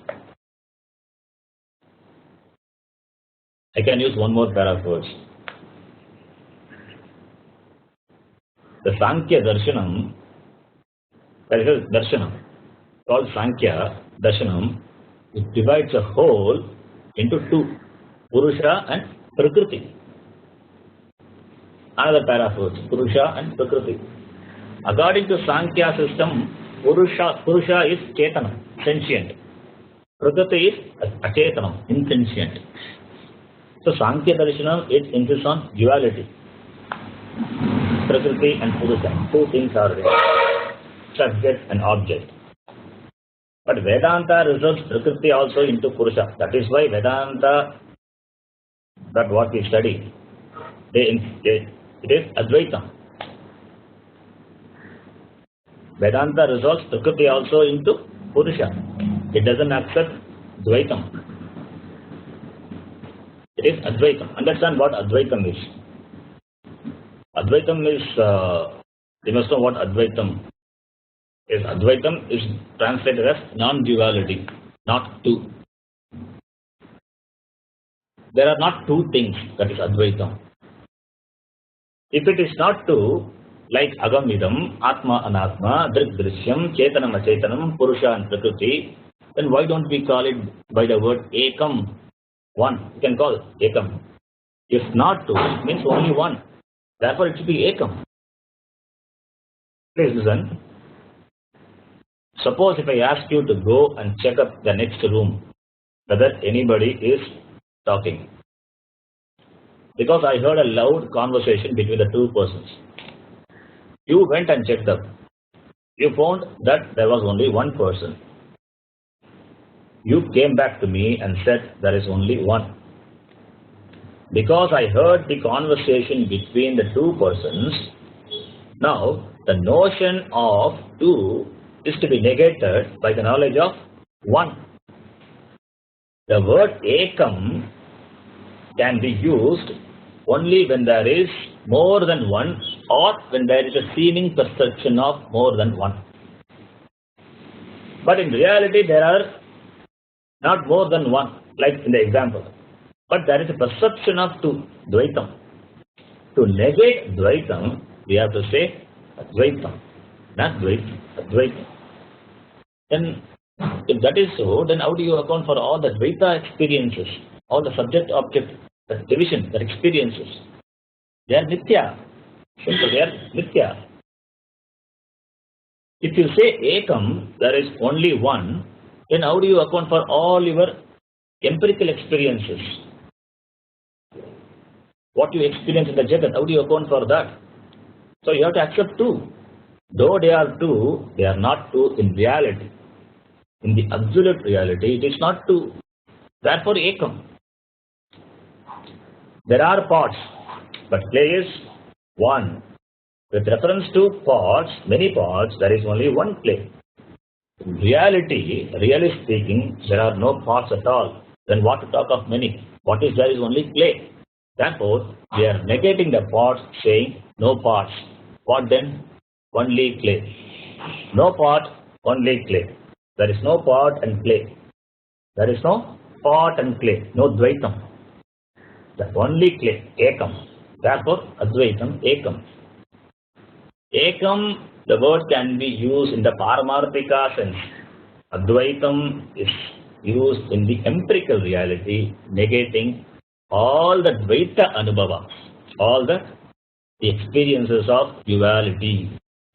I can use one more pair of words. The Sankhya Darshanam, that is Darshanam, called Sankhya Darshanam, it divides a whole into two, Purusha and Prakriti. Another pair of words, Purusha and Prakriti. According to Sankhya system, Purusha is Chetanam, sentient. Prakriti is Achetanam, insentient. So Sankhya Darshanam, it insists on duality. Prakriti and Purusha, two things are there, subject and object. But Vedanta resolves Prakriti also into Purusha. That is why Vedanta, that what we study, it is Advaitam. Vedanta resolves Prakriti also into Purusha. It doesn't accept Dvaitam. It is Advaitam. Understand what Advaitam is. Advaitam is, you must know what Advaitam is. Advaitam is translated as non-duality, not two. There are not two things, that is Advaitam. If it is not two, like Agamidam, Atma Anatma, Drik Drishyam, Chetanam Achetanam, Purusha and Prakriti, then why don't we call it by the word Ekam, one? You can call it Ekam. If not two, it means only one. Therefore, it should be Ekam. Please listen. Suppose if I ask you to go and check up the next room, whether anybody is talking. Because I heard a loud conversation between the two persons. You went and checked up. You found that there was only one person. You came back to me and said there is only one. Because I heard the conversation between the two persons, now the notion of two is to be negated by the knowledge of one. The word ekam can be used only when there is more than one or when there is a seeming perception of more than one. But in reality, there are not more than one, like in the example. But there is a perception of two, dvaitam. To negate dvaitam, we have to say advaitam, not dvaitam, advaitam. Then, if that is so, then how do you account for all the dvaita experiences, all the subject-object, the division, the experiences? They are nitya. Simple, they are nitya. If you say ekam, there is only one, then how do you account for all your empirical experiences? What you experience in the Jagat, how do you account for that? So you have to accept two. Though they are two, they are not two in reality. In the absolute reality, it is not two. Therefore, ekam. There are parts, but play is one. With reference to parts, many parts, there is only one play. In reality, really speaking, there are no parts at all. Then what to talk of many? What is there is only play. Therefore, we are negating the parts, saying no parts. What then? Only play. No part, only play. There is no part and play. There is no part and play. No dvaitam. The only play, ekam. Therefore, advaitam, ekam. Ekam, the word can be used in the paramarthika sense. Advaitam is used in the empirical reality, negating all the dvaita anubhava, all the experiences of duality.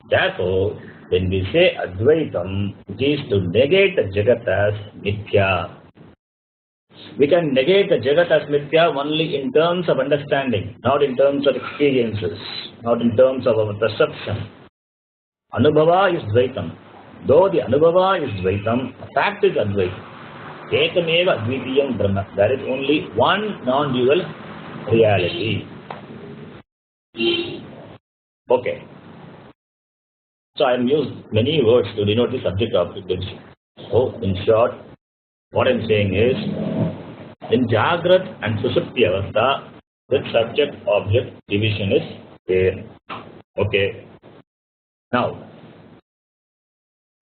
Therefore, when we say advaitam, it is to negate the jagat as mithya. We can negate the jagat as mithya only in terms of understanding, not in terms of experiences, not in terms of our perception. Anubhava is dvaitam. Though the anubhava is dvaitam, the fact is advaitam. Ekameva advitiyam brahma. There is only one non-dual reality. Okay. So I have used many words to denote the subject-object division. So, in short, what I am saying is, in Jagrat and Sushupti Avastha, the subject-object division is there. Okay. Now,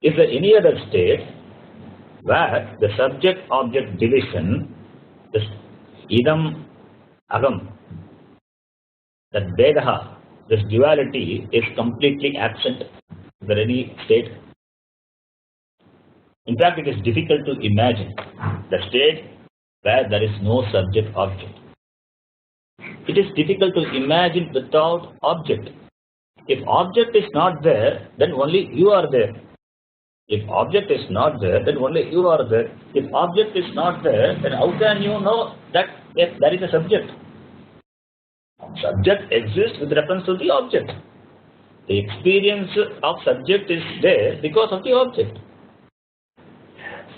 is there any other state where the subject-object division, this idam, agam, that vedaha, this duality is completely absent? Is there any state? In fact, it is difficult to imagine the state where there is no subject-object. It is difficult to imagine without object. If object is not there, then only you are there. If object is not there, then only you are there. If object is not there, then how can you know that there is a subject? Subject exists with reference to the object. The experience of subject is there because of the object.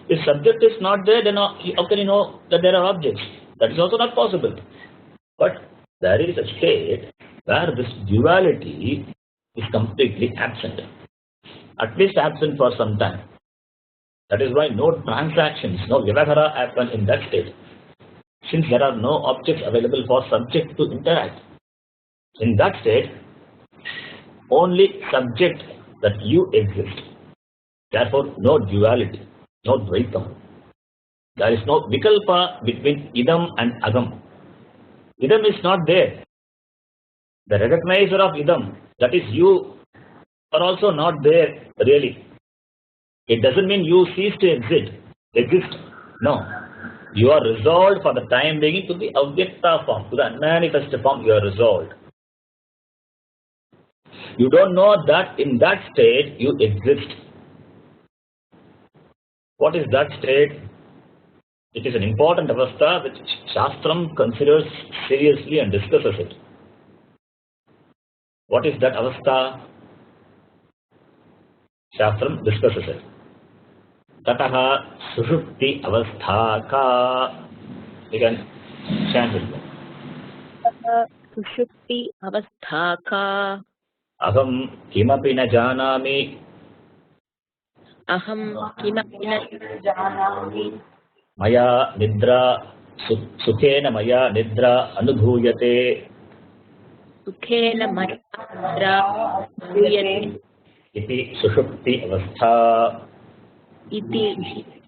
If subject is not there, then how can you know that there are objects? That is also not possible. But there is a state where this duality is completely absent. At least absent for some time. That is why no transactions, no vyavahara happen in that state. Since there are no objects available for subject to interact. In that state, only subject, that you exist. Therefore, no duality, no dvaitam. There is no vikalpa between idam and agam. Idam is not there. The recognizer of idam, that is you, are also not there really. It doesn't mean you cease to exist. No. You are resolved for the time being to the avyakta form, to the unmanifest form you are resolved. You don't know that in that state you exist. What is that state? It is an important avastha which Shastram considers seriously and discusses it. What is that avastha? Shastram discusses it. Tataha sushupti avastha ka. You can chant it. Tataha sushupti avastha ka. Aham kimapi na janami. Aham kimapi na janami. Maya nidra sukhena maya nidra anubhuyate. Sukhena maya nidra anubhuyate. Iti sushupti avastha. Iti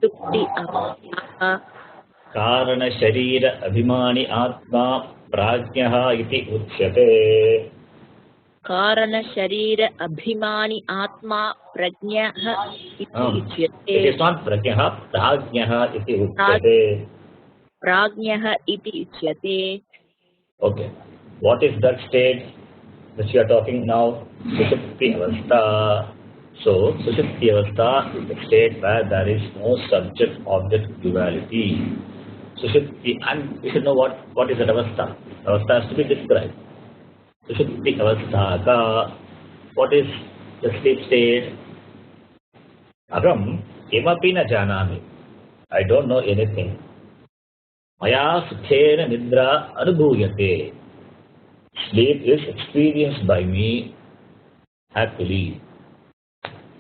sushupti avastha. Karana sharira abhimani atma prajnaha iti uchyate. Karana sharira abhimani atma prajnaha iti uchyate. It is not prajnaha, prajnaha iti uchyate. Prajnaha iti uchyate. Okay. What is that state which you are talking now? Sushupti avastha. So, Sushupti avastha is the state where there is no subject-object duality. Sushupti, and you should know what is that avastha. Avastha has to be described. Sushupti avastha ka, what is the sleep state? Agam kimapi na janami. I don't know anything. Maya sukhena nidra anubhuyate. Sleep is experienced by me happily.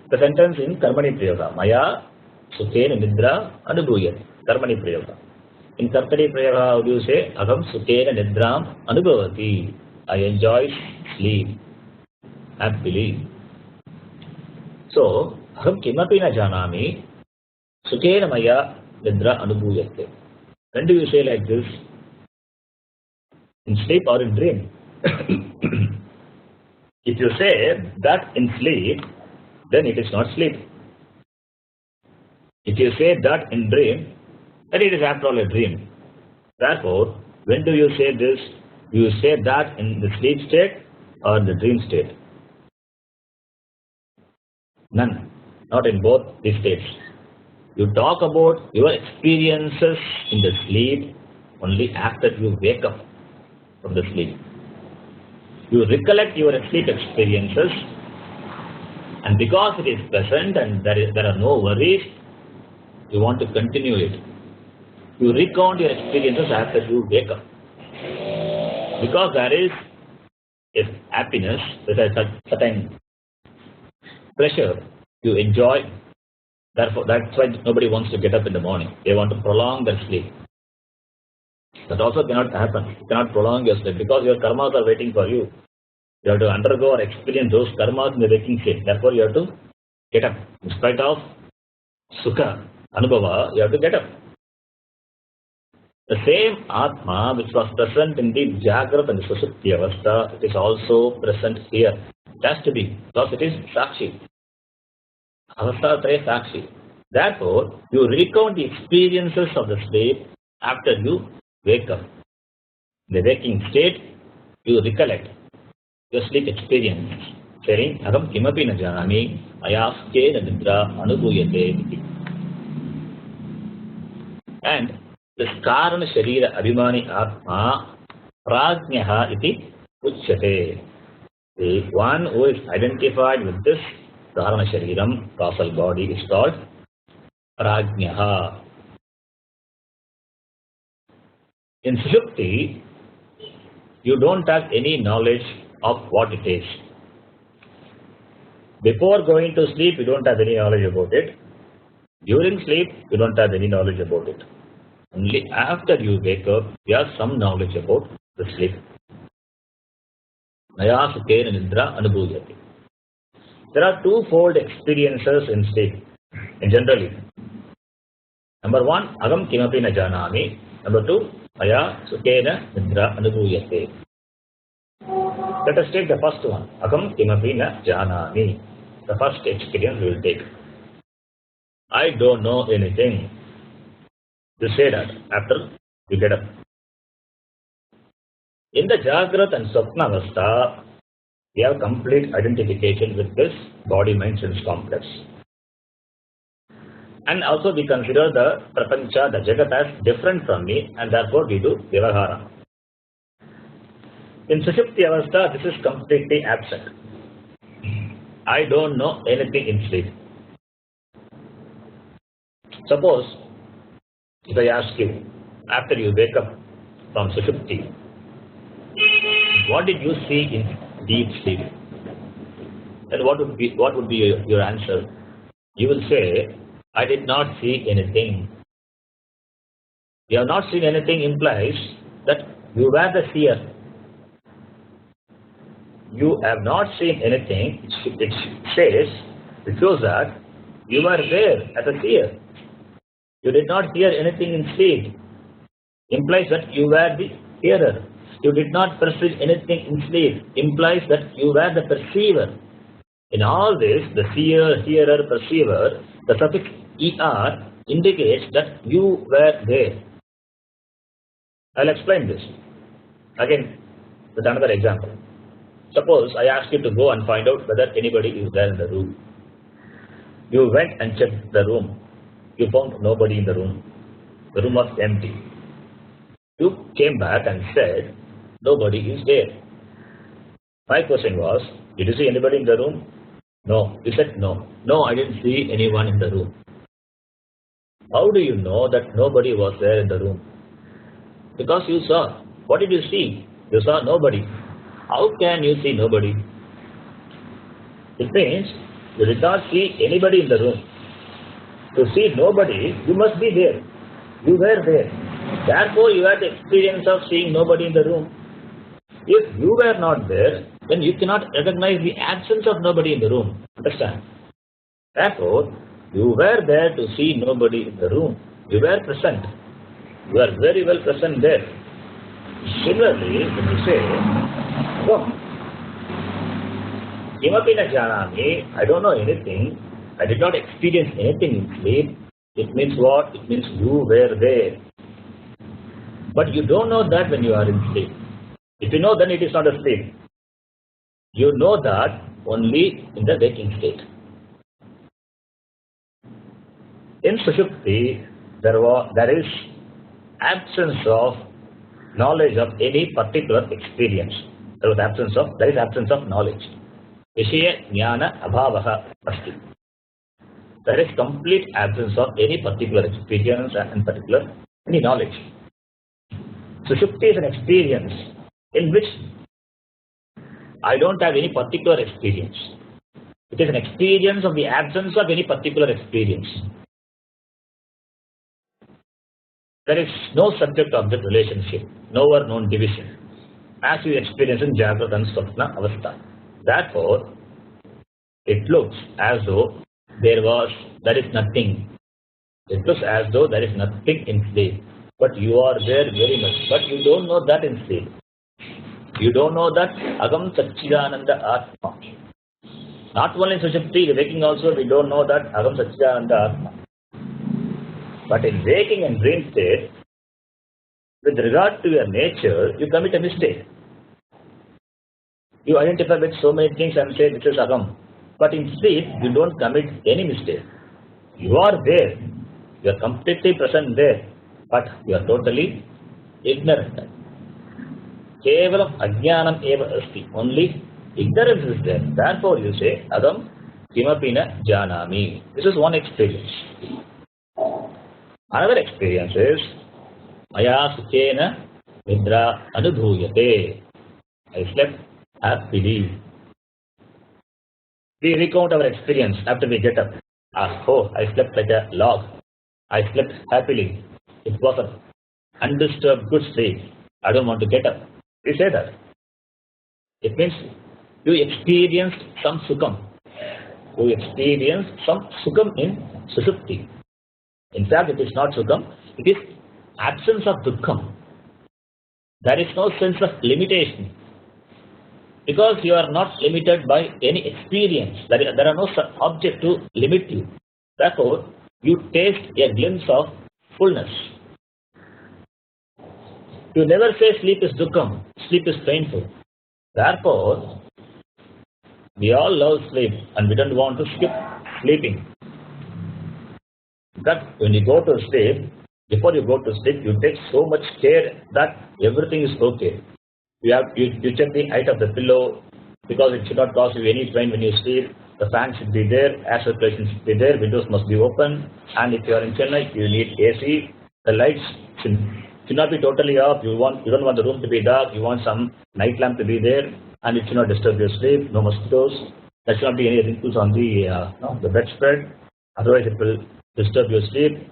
The sentence in Karmani Prayoga. Maya sukhena nidra anubhuyate. Karmani Prayoga. In Kartari Prayoga, how do you say? Agam sukhena nidram anubhavati. I enjoy sleep happily. So, aham kimapi na janami, sukhena maya nidra anubhuyate. When do you say like this? In sleep or in dream? If you say that in sleep, then it is not sleep. If you say that in dream, then it is after all a dream. Therefore, when do you say this? Do you say that in the sleep state or the dream state? None. Not in both these states. You talk about your experiences in the sleep only after you wake up from the sleep. You recollect your sleep experiences, and because it is pleasant and there are no worries, you want to continue it. You recount your experiences after you wake up. Because there is a happiness, there is a certain pleasure you enjoy. Therefore, that's why nobody wants to get up in the morning. They want to prolong their sleep. That also cannot happen. You cannot prolong your sleep because your karmas are waiting for you. You have to undergo or experience those karmas in the waking state. Therefore, you have to get up. In spite of sukha, anubhava, you have to get up. The same Atma which was present in the Jagrat and Sushupti Avastha, it is also present here. It has to be, because it is Sakshi. Avastha Traya Sakshi. Therefore, you recount the experiences of the sleep after you wake up. In the waking state, you recollect your sleep experience. Saying, Agam kimapi na janami, ayaske na nidra anubhuyate. And this karana sharira abhimani atma prajnaha iti uchyate. The one who is identified with this karana shariram, causal body, is called prajnaha. In Sushupti, you don't have any knowledge of what it is. Before going to sleep, you don't have any knowledge about it. During sleep, you don't have any knowledge about it. Only after you wake up, you have some knowledge about the sleep. Maya sukhena nidra anubhuyati. There are twofold experiences in sleep, generally. Number one, agam kimapi na janami. Number two, maya sukhena nidra anubhuyate. Let us take the first one, agam kimapi na janami. The first experience we will take. I don't know anything. You say that after you get up. In the Jagrat and Swapna Avastha, we have complete identification with this body-mind sense complex. And also we consider the Prapancha, the Jagat as different from me, and therefore we do Vyavahara. In Sushupti Avastha, this is completely absent. I don't know anything in sleep. Suppose, if I ask you, after you wake up from Sushupti, what did you see in deep sleep? And what would be your answer? You will say, I did not see anything. You have not seen anything implies that you were the seer. You have not seen anything. It says, it shows that you were there as a seer. You did not hear anything in sleep. Implies that you were the hearer. You did not perceive anything in sleep. Implies that you were the perceiver. In all this, the seer, hearer, perceiver, the suffix er indicates that you were there. I'll explain this. Again, with another example. Suppose I ask you to go and find out whether anybody is there in the room. You went and checked the room. You found nobody in the room. The room was empty. You came back and said, nobody is there. My question was, did you see anybody in the room? No. You said no. No, I didn't see anyone in the room. How do you know that nobody was there in the room? Because you saw. What did you see? You saw nobody. How can you see nobody? It means you did not see anybody in the room. To see nobody, you must be there. You were there. Therefore, you had the experience of seeing nobody in the room. If you were not there, then you cannot recognize the absence of nobody in the room. Understand? Therefore, you were there to see nobody in the room. You were present. You are very well present there. Similarly, when you say, "Come, kimapi na janami," I don't know anything, I did not experience anything in sleep, it means what? It means you were there. But you don't know that when you are in sleep. If you know, then it is not a sleep. You know that only in the waking state. In Sushupti, there is absence of knowledge of any particular experience. There is absence of knowledge. Vishaya jnana abhavaha asti. There is complete absence of any particular experience and any knowledge. Sushupti is an experience in which I don't have any particular experience. It is an experience of the absence of any particular experience. There is no subject-object relationship, no or known division, as you experience in Jagrata and Swapna Avastha. Therefore, it looks as though there is nothing. It looks as though there is nothing in sleep. But you are there very much. But you don't know that in sleep. You don't know that Agam Satchidananda Atma. Not only in Sushupti, in waking also, we don't know that Agam Satchidananda Atma. But in waking and dream state, with regard to your nature, you commit a mistake. You identify with so many things and say this is Agam. But in sleep, you don't commit any mistake. You are there. You are completely present there. But you are totally ignorant. Kevalam ajnanam eva asti. Only ignorance is there. Therefore you say, Agam kimapina janami. This is one experience. Another experience is, Maya sukhena nidra anubhuyate. I slept happily. We recount our experience after we get up. Oh, I slept like a log. I slept happily. It was an undisturbed good sleep. I don't want to get up. We say that. It means you experienced some sukham. You experienced some sukham in Sushupti. In fact, it is not sukham. It is absence of dukkham. There is no sense of limitation. Because you are not limited by any experience. There are no object to limit you. Therefore, you taste a glimpse of fullness. You never say sleep is dukkham. Sleep is painful. Therefore, we all love sleep and we don't want to skip sleeping. That when you go to sleep, before you go to sleep, you take so much care that everything is okay. You check the height of the pillow because it should not cause you any pain when you sleep. The fan should be there, air circulation should be there, windows must be open, and if you are in Chennai, you need AC. The lights should not be totally off. You don't want the room to be dark. You want some night lamp to be there, and it should not disturb your sleep. No mosquitoes. There should not be any wrinkles on the bedspread. Otherwise, it will disturb your sleep.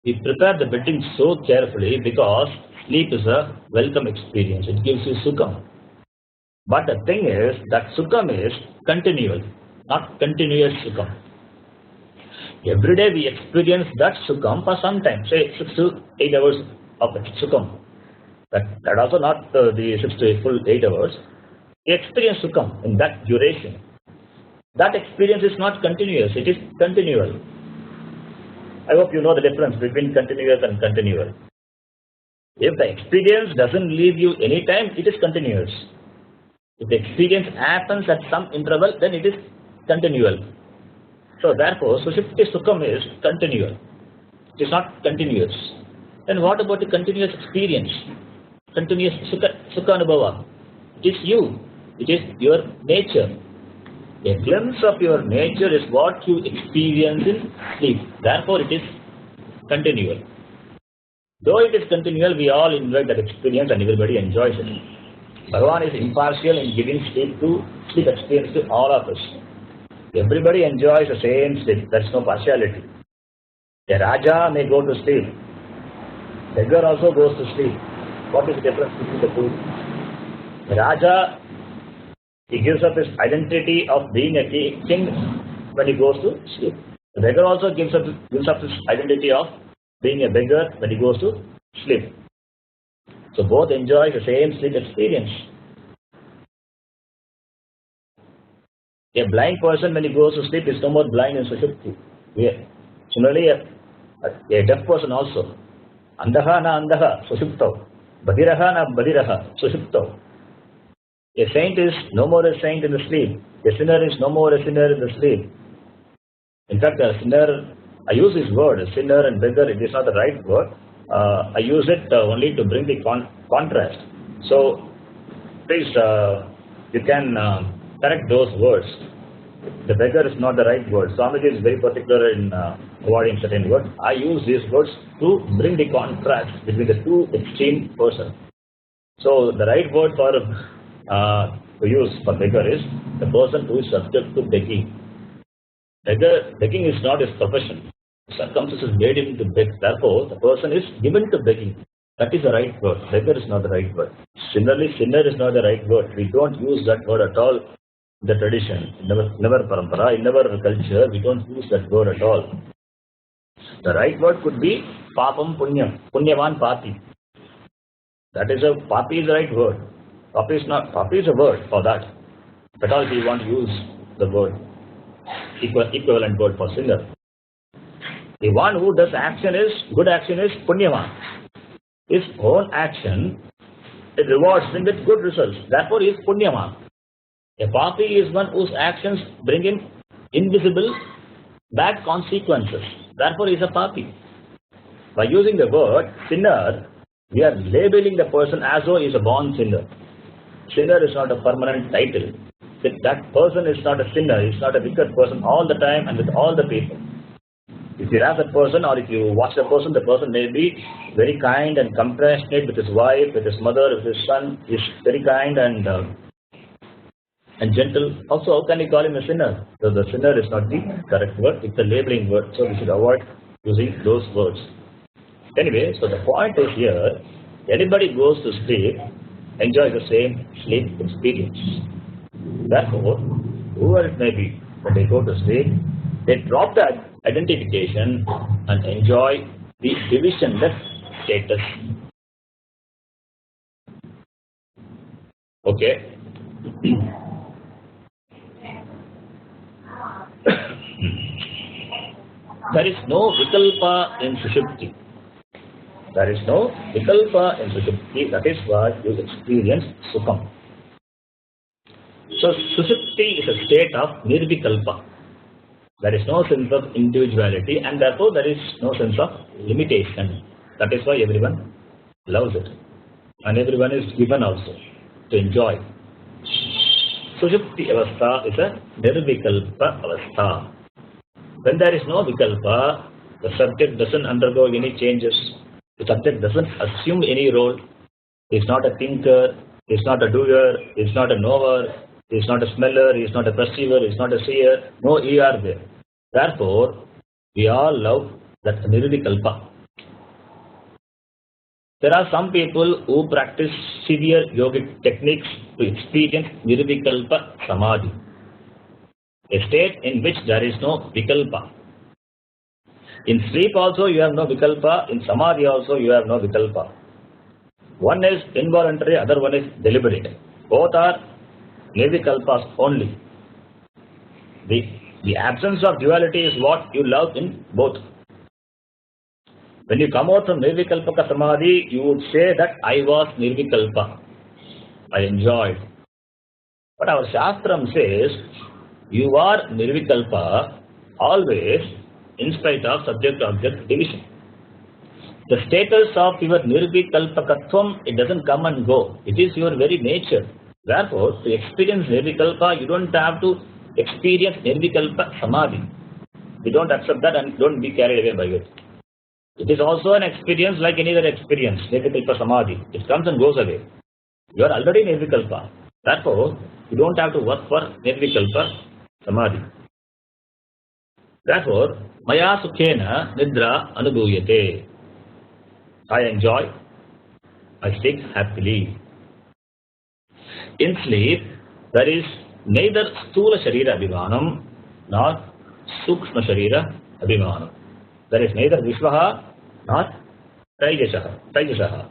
We prepare the bedding so carefully because sleep is a welcome experience. It gives you sukham. But the thing is that sukham is continual, not continuous sukham. Every day we experience that sukham for some time, say 6 to 8 hours of sukham. That also not the 6 to full 8 hours. We experience sukham in that duration. That experience is not continuous, it is continual. I hope you know the difference between continuous and continual. If the experience doesn't leave you any time, it is continuous. If the experience happens at some interval, then it is continual. So therefore, Sushupti Sukham is continual. It is not continuous. Then what about the continuous experience? Continuous Sukha Anubhava. It is you. It is your nature. A glimpse of your nature is what you experience in sleep. Therefore, it is continual. Though it is continual, we all enjoy that experience and everybody enjoys it. Bhagavan is impartial in giving sleep experience to all of us. Everybody enjoys the same sleep. There is no partiality. A Raja may go to sleep. Beggar also goes to sleep. What is the difference between the two? The Raja, he gives up his identity of being a king when he goes to sleep. The beggar also gives up his identity of being a beggar when he goes to sleep. So both enjoy the same sleep experience. A blind person when he goes to sleep is no more blind in Sushupti. Similarly, a deaf person also. Andaha na andaha Sushuptav. Badiraha na badiraha Sushuptav. A saint is no more a saint in the sleep. A sinner is no more a sinner in the sleep. In fact, a sinner, I use this word, a sinner and beggar, it is not the right word. I use it only to bring the contrast. So, please, you can correct those words. The beggar is not the right word. Swamiji is very particular in avoiding certain words. I use these words to bring the contrast between the two extreme persons. So, the right word for to use for beggar is the person who is subject to begging. Begging is not his profession. Circumstances made him to beg. Therefore, the person is given to begging. That is the right word. Beggar is not the right word. Similarly, sinner is not the right word. We don't use that word at all in the tradition. In our parampara, in our culture, we don't use that word at all. The right word could be papam punyam. Punyavan papi. That is a papi is the right word. Papi is a word for that. But all we want to use the word, equivalent word for sinner. The one who does good action is punyavan. His own action, it rewards him with good results. Therefore, he is punyavan. A papi is one whose actions bring in invisible bad consequences. Therefore, he is a papi. By using the word sinner, we are labeling the person as though he is a born sinner. Sinner is not a permanent title. That person is not a sinner, he is not a wicked person all the time and with all the people. If you ask that person or if you watch the person may be very kind and compassionate with his wife, with his mother, with his son. He is very kind and gentle. Also, how can you call him a sinner? So the sinner is not the correct word, it's a labeling word. So we should avoid using those words. Anyway, so the point is here, anybody goes to sleep, enjoy the same sleep experience. Therefore, whoever it may be, when they go to sleep, they drop the identification and enjoy the divisionless status. Okay. There is no vikalpa in Sushupti. There is no vikalpa in Sushupti. That is why you experience Sukham. So Sushupti is a state of nirvikalpa. There is no sense of individuality and therefore there is no sense of limitation. That is why everyone loves it. And everyone is given also to enjoy. Sushupti avastha is a nirvikalpa avastha. When there is no vikalpa, the subject doesn't undergo any changes. The subject doesn't assume any role. He is not a thinker, he is not a doer, he is not a knower, he is not a smeller, he is not a perceiver, he is not a seer. No ER there. Therefore, we all love that nirvikalpa. There are some people who practice severe yogic techniques to experience nirvikalpa samadhi, a state in which there is no vikalpa. In sleep also you have no vikalpa, in samadhi also you have no vikalpa. One is involuntary, other one is deliberate. Both are nirvikalpas only. The absence of duality is what you love in both. When you come out from nirvikalpaka samadhi, you would say that I was nirvikalpa. I enjoyed. But our Shastram says you are nirvikalpa always in spite of subject-object division. The status of your nirvikalpakatvam, it doesn't come and go. It is your very nature. Therefore, to experience nirvikalpa, you don't have to experience nirvikalpa samadhi. You don't accept that and don't be carried away by it. It is also an experience like any other experience, nirvikalpa samadhi. It comes and goes away. You are already nirvikalpa. Therefore, you don't have to work for nirvikalpa samadhi. Therefore, maya sukhena nidra anubhuyate. I enjoy, I sleep happily. In sleep, there is neither sthula sharira abhimanam nor sukshma sharira abhimanam. There is neither vishvaha nor taijasaha.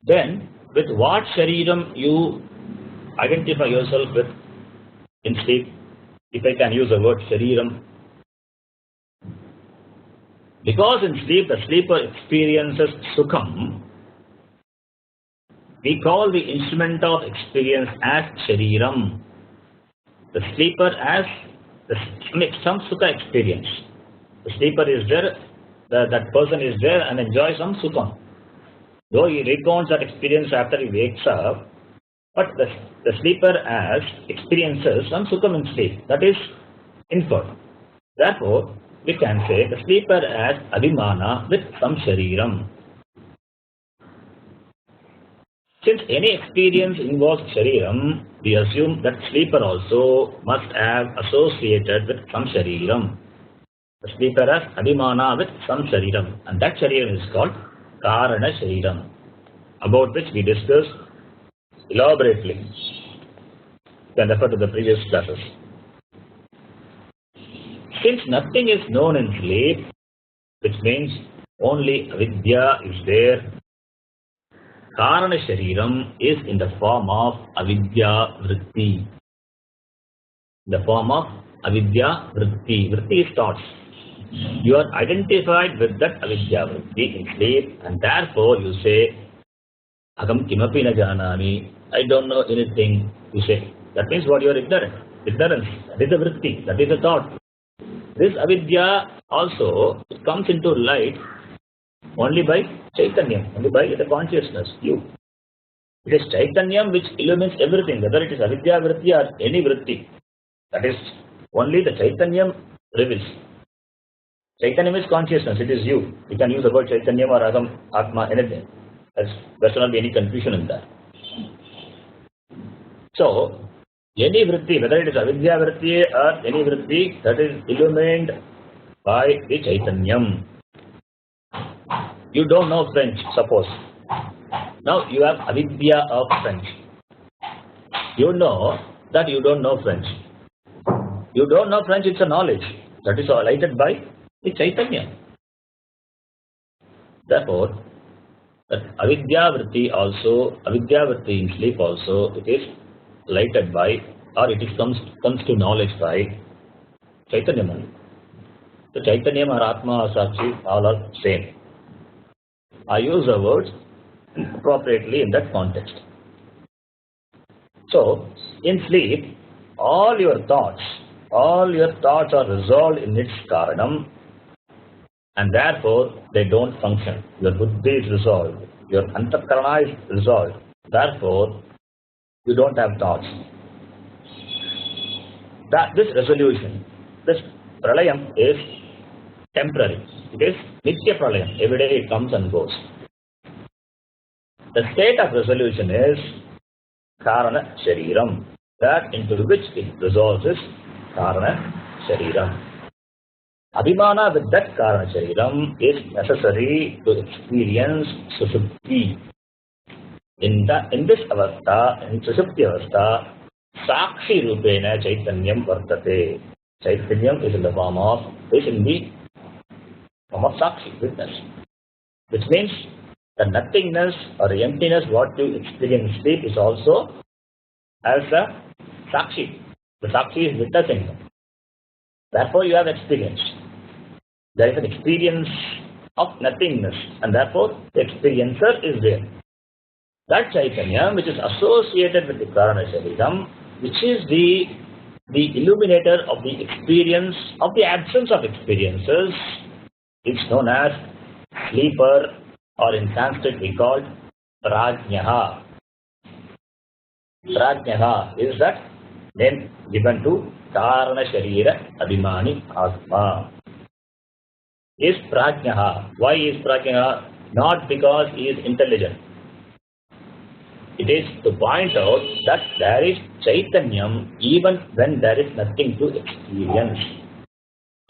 Then, with what shariram you identify yourself with in sleep? If I can use the word shariram. Because in sleep, the sleeper experiences sukham, we call the instrument of experience as shariram. The sleeper has some sukha experience. The sleeper is there, that person is there and enjoys some sukham. Though he recounts that experience after he wakes up, but the sleeper has experiences some sukham in sleep. That is inferred. Therefore, we can say the sleeper has abhimana with some shariram. Since any experience involves shariram, we assume that sleeper also must have associated with some shariram. The sleeper has abhimana with some shariram, and that shariram is called karana shariram, about which we discussed elaborately. You can refer to the previous classes. Since nothing is known in sleep, which means only avidya is there, karana shariram is in the form of avidya vritti. The form of avidya vritti. Vritti is thoughts. You are identified with that avidya vritti in sleep, and therefore you say, Agam kimapi na janami, I don't know anything, you say. That means what? You are ignorant. Ignorance. That is a vritti. That is a thought. This avidya also comes into light only by chaitanyam, only by the consciousness, you. It is chaitanyam which illumines everything, whether it is avidya vritti or any vritti. That is only the chaitanyam reveals. Chaitanyam is consciousness, it is you. You can use the word chaitanyam or agam, atma, anything. There should not be any confusion in that. So, any vritti, whether it is avidya vritti or any vritti, that is illumined by the chaitanyam. You don't know French, suppose. Now you have avidya of French. You know that you don't know French. You don't know French, it's a knowledge. That is lighted by the chaitanya. Therefore, that avidya vritti also, avidya vritti in sleep also, it is lighted by, or it is comes to knowledge by chaitanyam only. So chaitanyam or atma or sakshi, all are same. I use the words appropriately in that context. So, in sleep, all your thoughts are resolved in its karanam, and therefore they don't function. Your buddhi is resolved, your antakarana is resolved, therefore you don't have thoughts. This resolution, this pralayam is temporary. It is nitya pralayam. Every day it comes and goes. The state of resolution is karana shariram. That into which it resolves is karana shariram. Abhimana with that Karana Shariram is necessary to experience Sushupti. In this avastha, in Sushupti avastha, Sakshi Rupena Chaitanyam Vartate. Chaitanyam is in the form of Sakshi, witness. Which means the nothingness or the emptiness what you experience in sleep is also as a Sakshi. The Sakshi is witnessing. Therefore you have experience. There is an experience of nothingness and therefore the experiencer is there. That Chaitanya which is associated with the Karana Shariram, which is the illuminator of the experience of the absence of experiences, is known as sleeper, or in Sanskrit we call Prajnaha. Prajnaha is that name given to Karana Sharira Abhimani Atma. Is Prajnaha. Why is Prajnaha? Not because he is intelligent. It is to point out that there is Chaitanyam even when there is nothing to experience.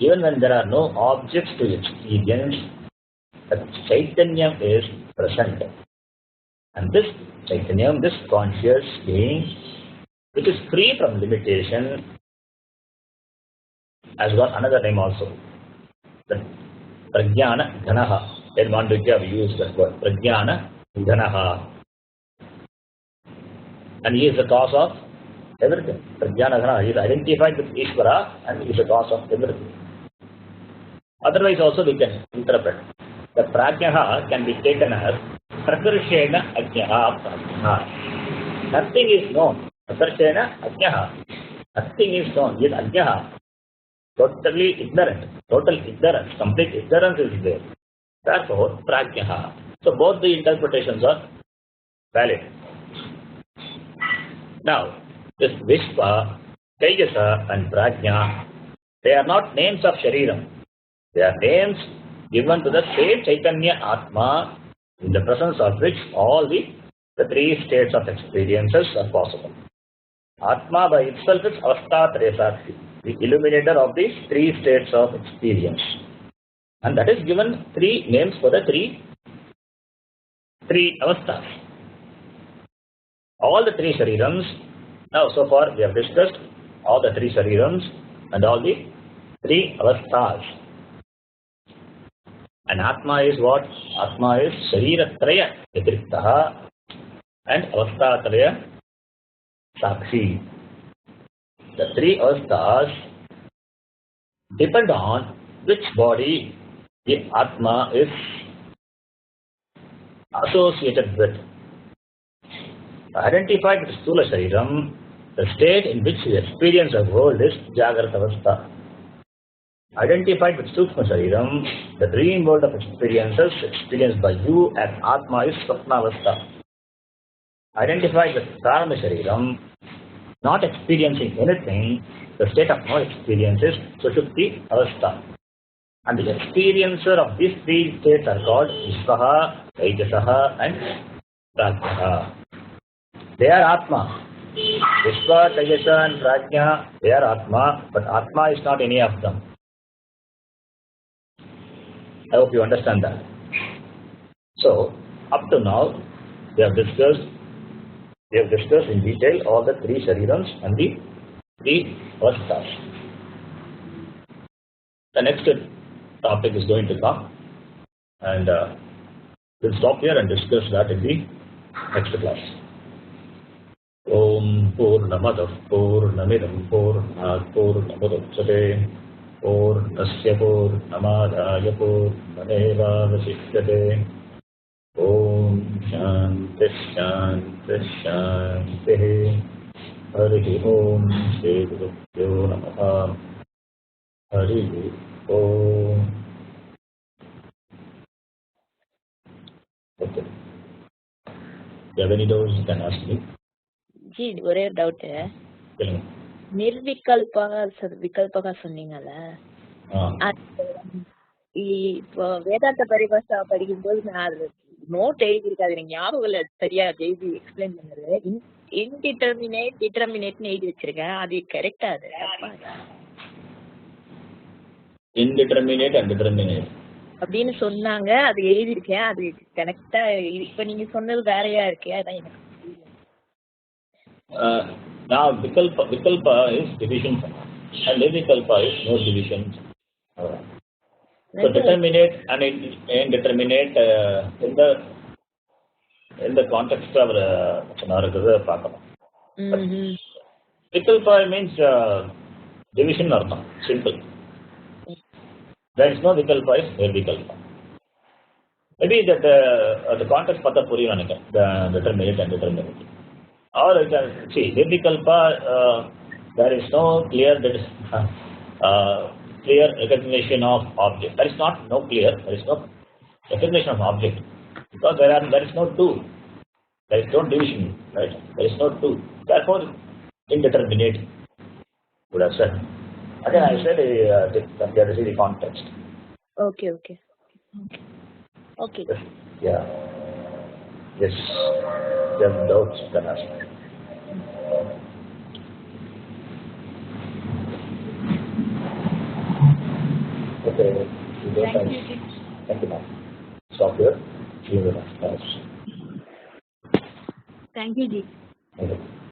Even when there are no objects to experience, the Chaitanyam is present. And this Chaitanyam, this conscious being, which is free from limitation, has got another name also. The Prajnana Dhanaha. In Mandukya we use that word, Prajnana Dhanaha. And he is the cause of everything. Prajnana Dhana, he is identified with Ishvara and he is the cause of everything. Otherwise also we can interpret. The Prajnaha can be taken as Prakarshena Ajnaha Prajnaha. Nothing is known. Prakarshena Ajnaha. Nothing is known. He is Ajnaha. Totally ignorant. Total ignorance. Complete ignorance is there. Therefore, Prajnaha. So both the interpretations are valid. Now, this Vishva, Teijasa and Prajna, they are not names of Shariram. They are names given to the same Chaitanya Atma, in the presence of which all the three states of experiences are possible. Atma by itself is Avastha Sakshi, the illuminator of these three states of experience. And that is given three names for the three avasthas. All the three Sharirams, now so far we have discussed all the three Sharirams and all the three avasthas. And Atma is what? Atma is Shariratraya Yatriktaha and Avasthatraya Sakshi. The three avasthas depend on which body the Atma is associated with. Identified with Sthula Shariram, the state in which we experience the world is Jagrata Avastha. Identified with Sukshma Shariram, the dream world of experiences experienced by you as Atma is Swapna Avastha. Identified with Karana Shariram, not experiencing anything, the state of no experience is Sushupti Avastha. And the experiencer of these three states are called Vishvaha, Teijasaha and Prajnaha. They are Atma. Vishva, Tejasa and Prajna, they are Atma, but Atma is not any of them. I hope you understand that. So, up to now, we have discussed in detail all the three Sharirams and the three Avasthas. The next topic is going to come, and we'll stop here and discuss that in the next class. Om Purnamadah Purnamidam Purnat Purnamudachyate Purnasya Purnamadaya Purnameva Vasishyate. Om Shanti Shanti Shanti. Hari Om Shri Gurubhyo Namaha. Hari Om. Okay. If you have any doubts, you can ask me. G ஒரே doubt, விகல்பகா சொன்னீங்கல்ல, இப்போ வேதாந்த பரிபாஷா படிக்கும்போது நான் அதுல note எழுதி இருக்காது, எனக்கு ஞாபகம் இல்ல சரியா எழுதி எக்ஸ்பிளைன் பண்ணது. இன்டிட்டர்மினேட் டிட்டர்மினேட்னு எழுதி வச்சிருக்கேன், அது கரெக்டா? அது Indeterminate and determinate. அப்படின்னு சொன்னாங்க. அது எழுதியிருக்கேன். அது கனெக்டா இப்ப நீங்க சொன்னது வேறையா இருக்கே, அதான் எனக்கு Now vikalpa is division and nirvikalpa is no division. So determinate and indeterminate in the context of சொன்னாருக்குது பார்க்கலாம். Vikalpa means division அர்த்தம், simple. There is no vikalpa is nirvikalpa. Maybe that the context பார்த்தா புரியும் நினைக்கிறேன், the determinate and determinate. Or you can see nirvikalpa, there is no clear recognition of object. There is no clear, there is no recognition of object, because there is no two, there is no division, right? There is no two. Therefore, indeterminate would have said. Again, I said there is the context. Okay. Yeah. Yes. There are doubts you can ask. Okay. Thank you, ma'am. Stop here. See you in the next class. Thank you, Ji. Okay.